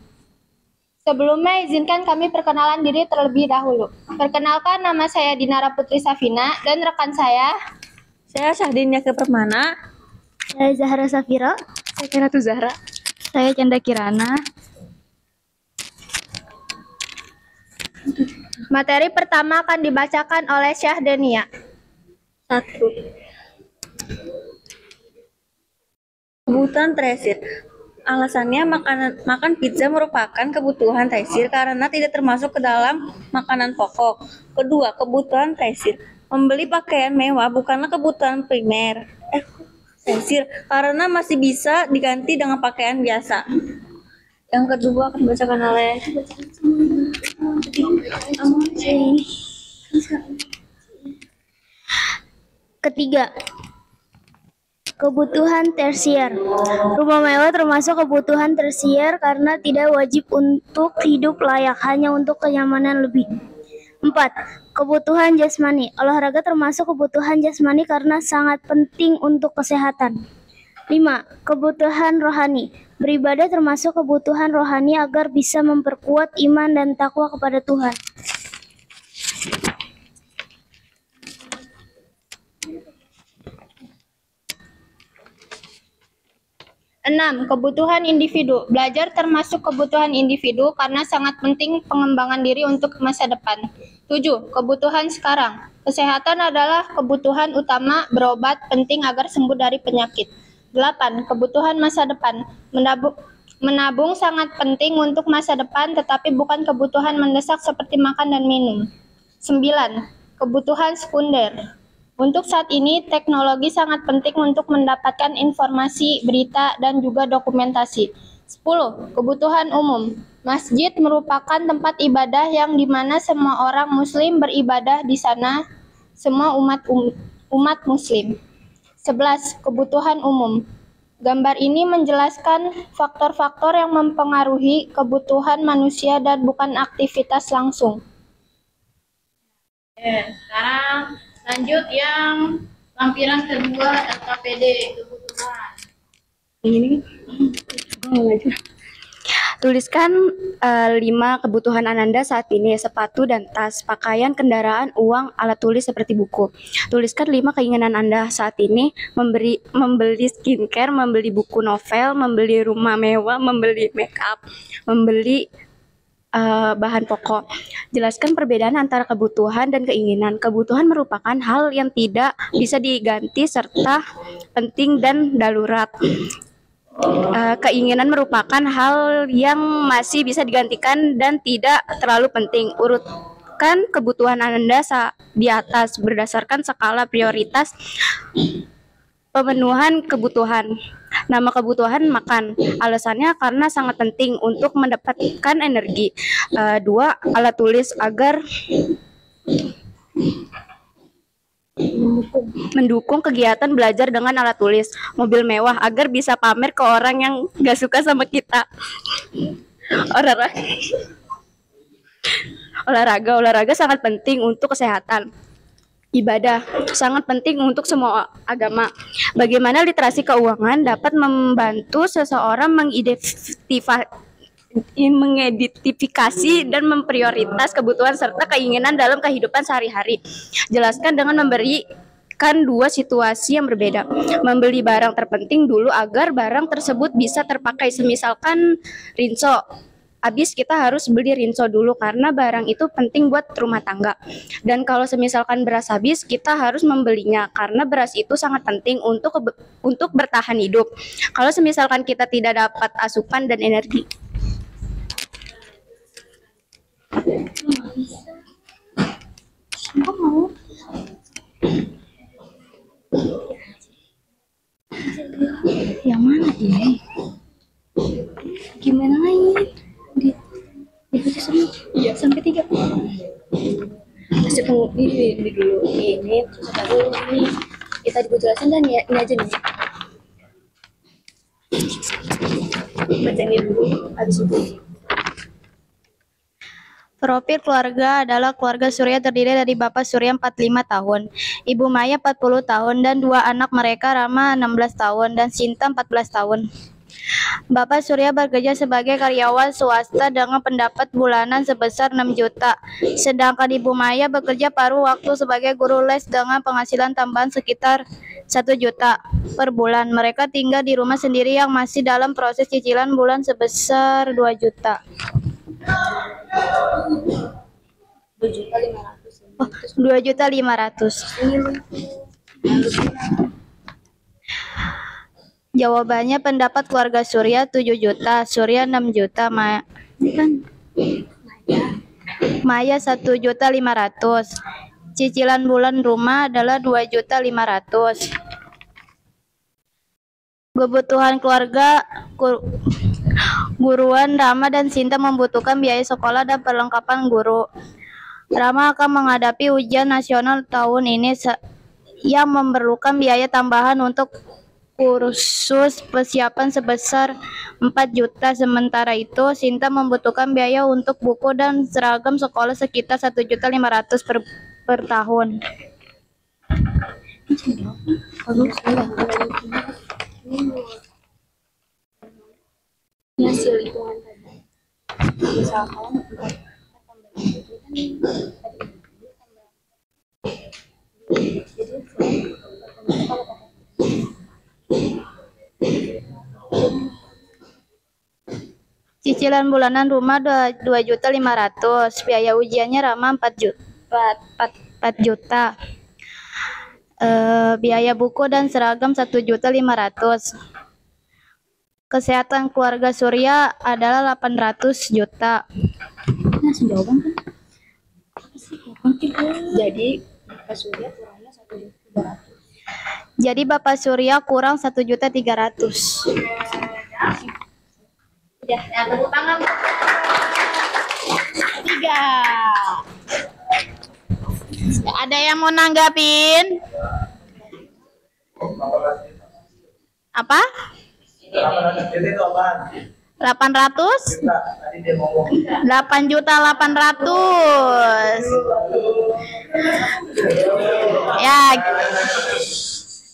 Sebelumnya izinkan kami perkenalan diri terlebih dahulu. Perkenalkan, nama saya Dinara Putri Safina dan rekan saya Syahrin Yake Permana. Saya Zahra Safira. Saya Ratu Zahra. Saya Canda Kirana. materi pertama akan dibacakan oleh Syah Denia. 1. Kebutuhan Tresir. Alasannya makan pizza merupakan kebutuhan Tresir karena tidak termasuk ke dalam makanan pokok. Kedua, kebutuhan Tresir. Membeli pakaian mewah bukanlah kebutuhan primer Tresir karena masih bisa diganti dengan pakaian biasa. Yang kedua akan dibacakan oleh Ketiga, Kebutuhan tersier. Rumah mewah termasuk kebutuhan tersier karena tidak wajib untuk hidup layak, hanya untuk kenyamanan lebih. 4. Kebutuhan jasmani. Olahraga termasuk kebutuhan jasmani karena sangat penting untuk kesehatan. 5. Kebutuhan rohani. Beribadah termasuk kebutuhan rohani agar bisa memperkuat iman dan takwa kepada Tuhan. 6. Kebutuhan individu. Belajar termasuk kebutuhan individu karena sangat penting pengembangan diri untuk masa depan. 7. Kebutuhan sekarang. Kesehatan adalah kebutuhan utama, berobat penting agar sembuh dari penyakit. 8. Kebutuhan masa depan. Menabung sangat penting untuk masa depan tetapi bukan kebutuhan mendesak seperti makan dan minum. 9. Kebutuhan sekunder. Untuk saat ini, teknologi sangat penting untuk mendapatkan informasi, berita, dan juga dokumentasi. 10. Kebutuhan umum. Masjid merupakan tempat ibadah yang dimana semua orang muslim beribadah di sana, semua umat muslim. 11. Kebutuhan umum. Gambar ini menjelaskan faktor-faktor yang mempengaruhi kebutuhan manusia dan bukan aktivitas langsung. Sekarang lanjut yang lampiran kedua LKPD kebutuhan. Ini tuliskan 5 kebutuhan Ananda saat ini: sepatu dan tas, pakaian, kendaraan, uang, alat tulis seperti buku. Tuliskan 5 keinginan Anda saat ini: membeli skincare, membeli buku novel, membeli rumah mewah, membeli make up, membeli bahan pokok. Jelaskan perbedaan antara kebutuhan dan keinginan. Kebutuhan merupakan hal yang tidak bisa diganti serta penting dan darurat. Keinginan merupakan hal yang masih bisa digantikan dan tidak terlalu penting. Urutkan kebutuhan Anda di atas berdasarkan skala prioritas pemenuhan kebutuhan. Nama kebutuhan makan. Alasannya karena sangat penting untuk mendapatkan energi. 2. Alat tulis agar mendukung kegiatan belajar dengan alat tulis. Mobil mewah agar bisa pamer ke orang yang gak suka sama kita. Olahraga sangat penting untuk kesehatan. Ibadah sangat penting untuk semua agama. Bagaimana literasi keuangan dapat membantu seseorang mengidentifikasi dan memprioritas kebutuhan serta keinginan dalam kehidupan sehari-hari. Jelaskan dengan memberikan 2 situasi yang berbeda. Membeli barang terpenting dulu agar barang tersebut bisa terpakai. Semisalkan rinso. Habis kita harus beli rinso dulu karena barang itu penting buat rumah tangga. Dan kalau semisalkan beras habis, kita harus membelinya karena beras itu sangat penting untuk bertahan hidup. Kalau semisalkan kita tidak dapat asupan dan energi. Yang mana ini? Gimana ini? Dibaca semua? Iya. Sampai 3. Masuk ini dulu. Ini terus baru ini. Kita dijelasin dan ini aja nih. Baca ini dulu. Habis itu. Profil keluarga adalah keluarga Surya terdiri dari Bapak Surya 45 tahun, Ibu Maya 40 tahun, dan 2 anak mereka, Rama 16 tahun dan Sinta 14 tahun. Bapak Surya bekerja sebagai karyawan swasta dengan pendapat bulanan sebesar 6 juta. Sedangkan Ibu Maya bekerja paruh waktu sebagai guru les dengan penghasilan tambahan sekitar 1 juta per bulan. Mereka tinggal di rumah sendiri yang masih dalam proses cicilan bulan sebesar 2 juta. 2.500.000. Jawabannya pendapat keluarga Surya 7 juta, Surya 6 juta, Maya 1.500.000. Cicilan bulan rumah adalah 2.500.000. Kebutuhan keluarga guruan Rama dan Sinta membutuhkan biaya sekolah dan perlengkapan guru. Rama akan menghadapi ujian nasional tahun ini yang memerlukan biaya tambahan untuk kursus persiapan sebesar 4 juta. Sementara itu, Sinta membutuhkan biaya untuk buku dan seragam sekolah sekitar 1.500.000 per tahun. Hasil hitungan tadi. Misalkan Cicilan bulanan rumah 2.500.000, biaya ujiannya Rama 4 juta. Biaya buku dan seragam 1.500.000. Kesehatan keluarga Surya adalah 800 juta. ngasih jawaban kan? Jadi Bapak Surya kurangnya 1.300.000. Jadi Bapak Surya kurang 1.300.000. Udah, ya, tepuk tangan. 3. Ada yang mau nanggapin? Apa? 800? 8.800.000. Ya.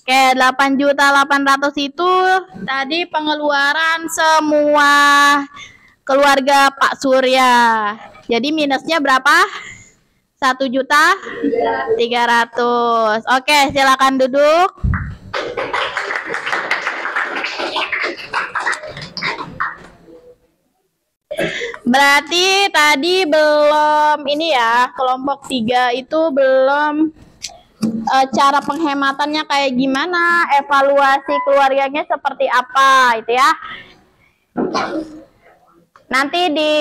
Oke, 8.800.000 itu tadi pengeluaran semua keluarga Pak Surya. Jadi minusnya berapa? 1.300.000. Oke, silakan duduk. Berarti tadi belum ini ya, kelompok 3 itu belum cara penghematannya kayak gimana, evaluasi keluarganya seperti apa itu ya. Nanti di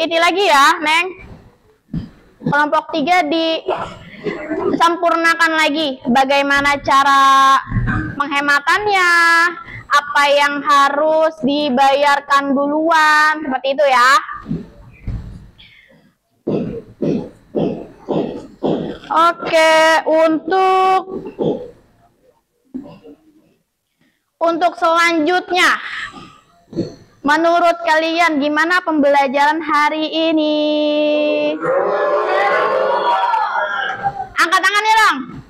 ini lagi ya, Neng. Kelompok 3 disempurnakan lagi bagaimana cara penghematannya, apa yang harus dibayarkan duluan, seperti itu ya. Oke, untuk selanjutnya, menurut kalian gimana pembelajaran hari ini? Angkat tangan ya dong.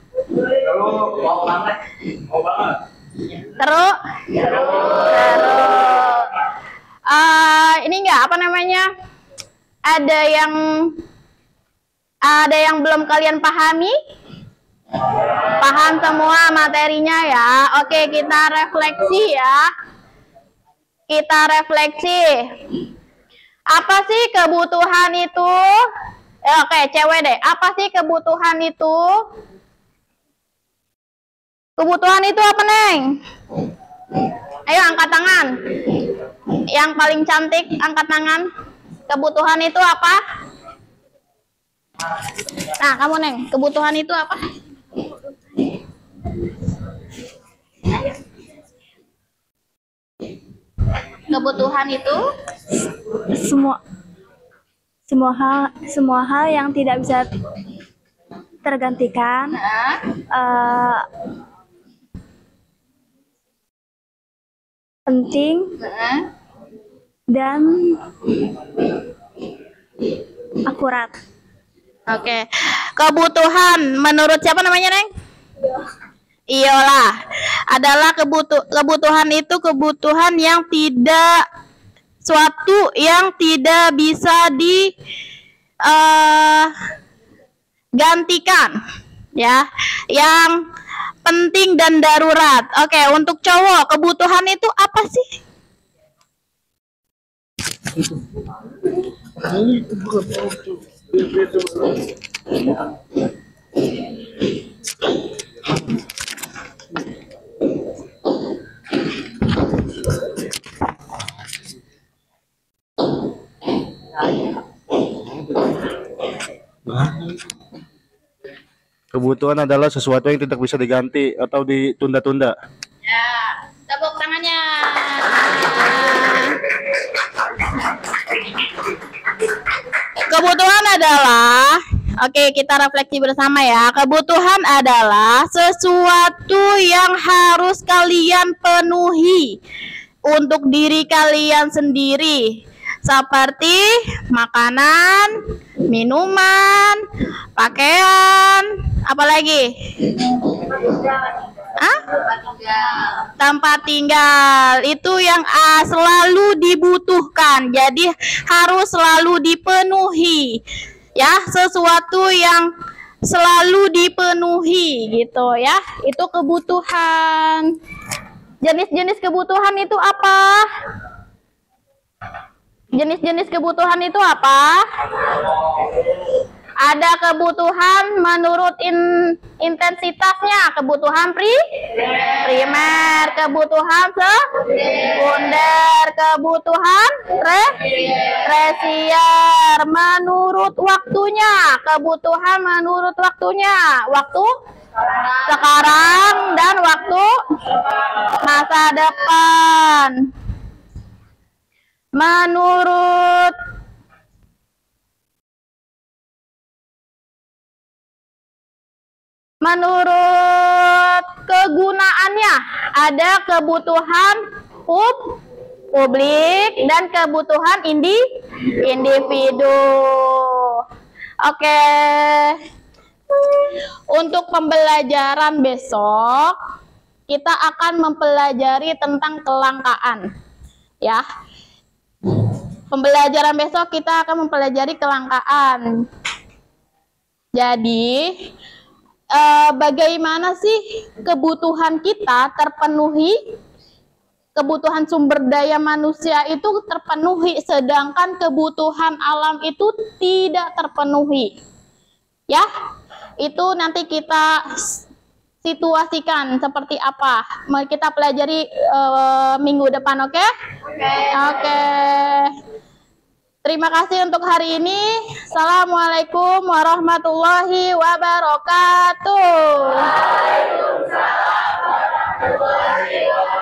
Terus. Ini enggak apa namanya? Ada yang belum kalian pahami? Paham semua materinya ya? Oke, kita refleksi ya. Kita refleksi. Apa sih kebutuhan itu? Oke, cewek deh. Apa sih kebutuhan itu? Kebutuhan itu apa, Neng? Ayo angkat tangan. Yang paling cantik angkat tangan. Kebutuhan itu apa? Nah, kamu, Neng, kebutuhan itu apa? Kebutuhan itu semua hal yang tidak bisa tergantikan, penting dan akurat. Oke. Kebutuhan menurut siapa namanya, Neng? Iyalah. Adalah kebutuhan itu kebutuhan yang tidak suatu yang tidak bisa digantikan, ya. Yang penting dan darurat. Oke, untuk cowok kebutuhan itu apa sih? Kebutuhan adalah sesuatu yang tidak bisa diganti atau ditunda-tunda. Ya, tepuk tangannya. Kebutuhan adalah Oke, kita refleksi bersama ya. Kebutuhan adalah sesuatu yang harus kalian penuhi untuk diri kalian sendiri, seperti makanan, minuman, pakaian, apalagi? Tempat tinggal. Itu yang selalu dibutuhkan. Jadi harus selalu dipenuhi. Ya, sesuatu yang selalu dipenuhi gitu ya. Itu kebutuhan. Jenis-jenis kebutuhan itu apa? Jenis-jenis kebutuhan itu apa? Ada kebutuhan menurut intensitasnya, kebutuhan primer, kebutuhan sekunder, kebutuhan tersier, menurut waktunya, kebutuhan menurut waktunya, waktu sekarang dan waktu masa depan. Menurut kegunaannya, ada kebutuhan publik dan kebutuhan individu. Oke. Untuk pembelajaran besok, kita akan mempelajari tentang kelangkaan. Ya. Pembelajaran besok kita akan mempelajari kelangkaan. Jadi, bagaimana sih kebutuhan kita terpenuhi, kebutuhan sumber daya manusia itu terpenuhi, sedangkan kebutuhan alam itu tidak terpenuhi. Ya, itu nanti kita situasikan seperti apa. Mari kita pelajari minggu depan, oke? Oke. Terima kasih untuk hari ini. Assalamualaikum warahmatullahi wabarakatuh. Waalaikumsalam warahmatullahi wabarakatuh.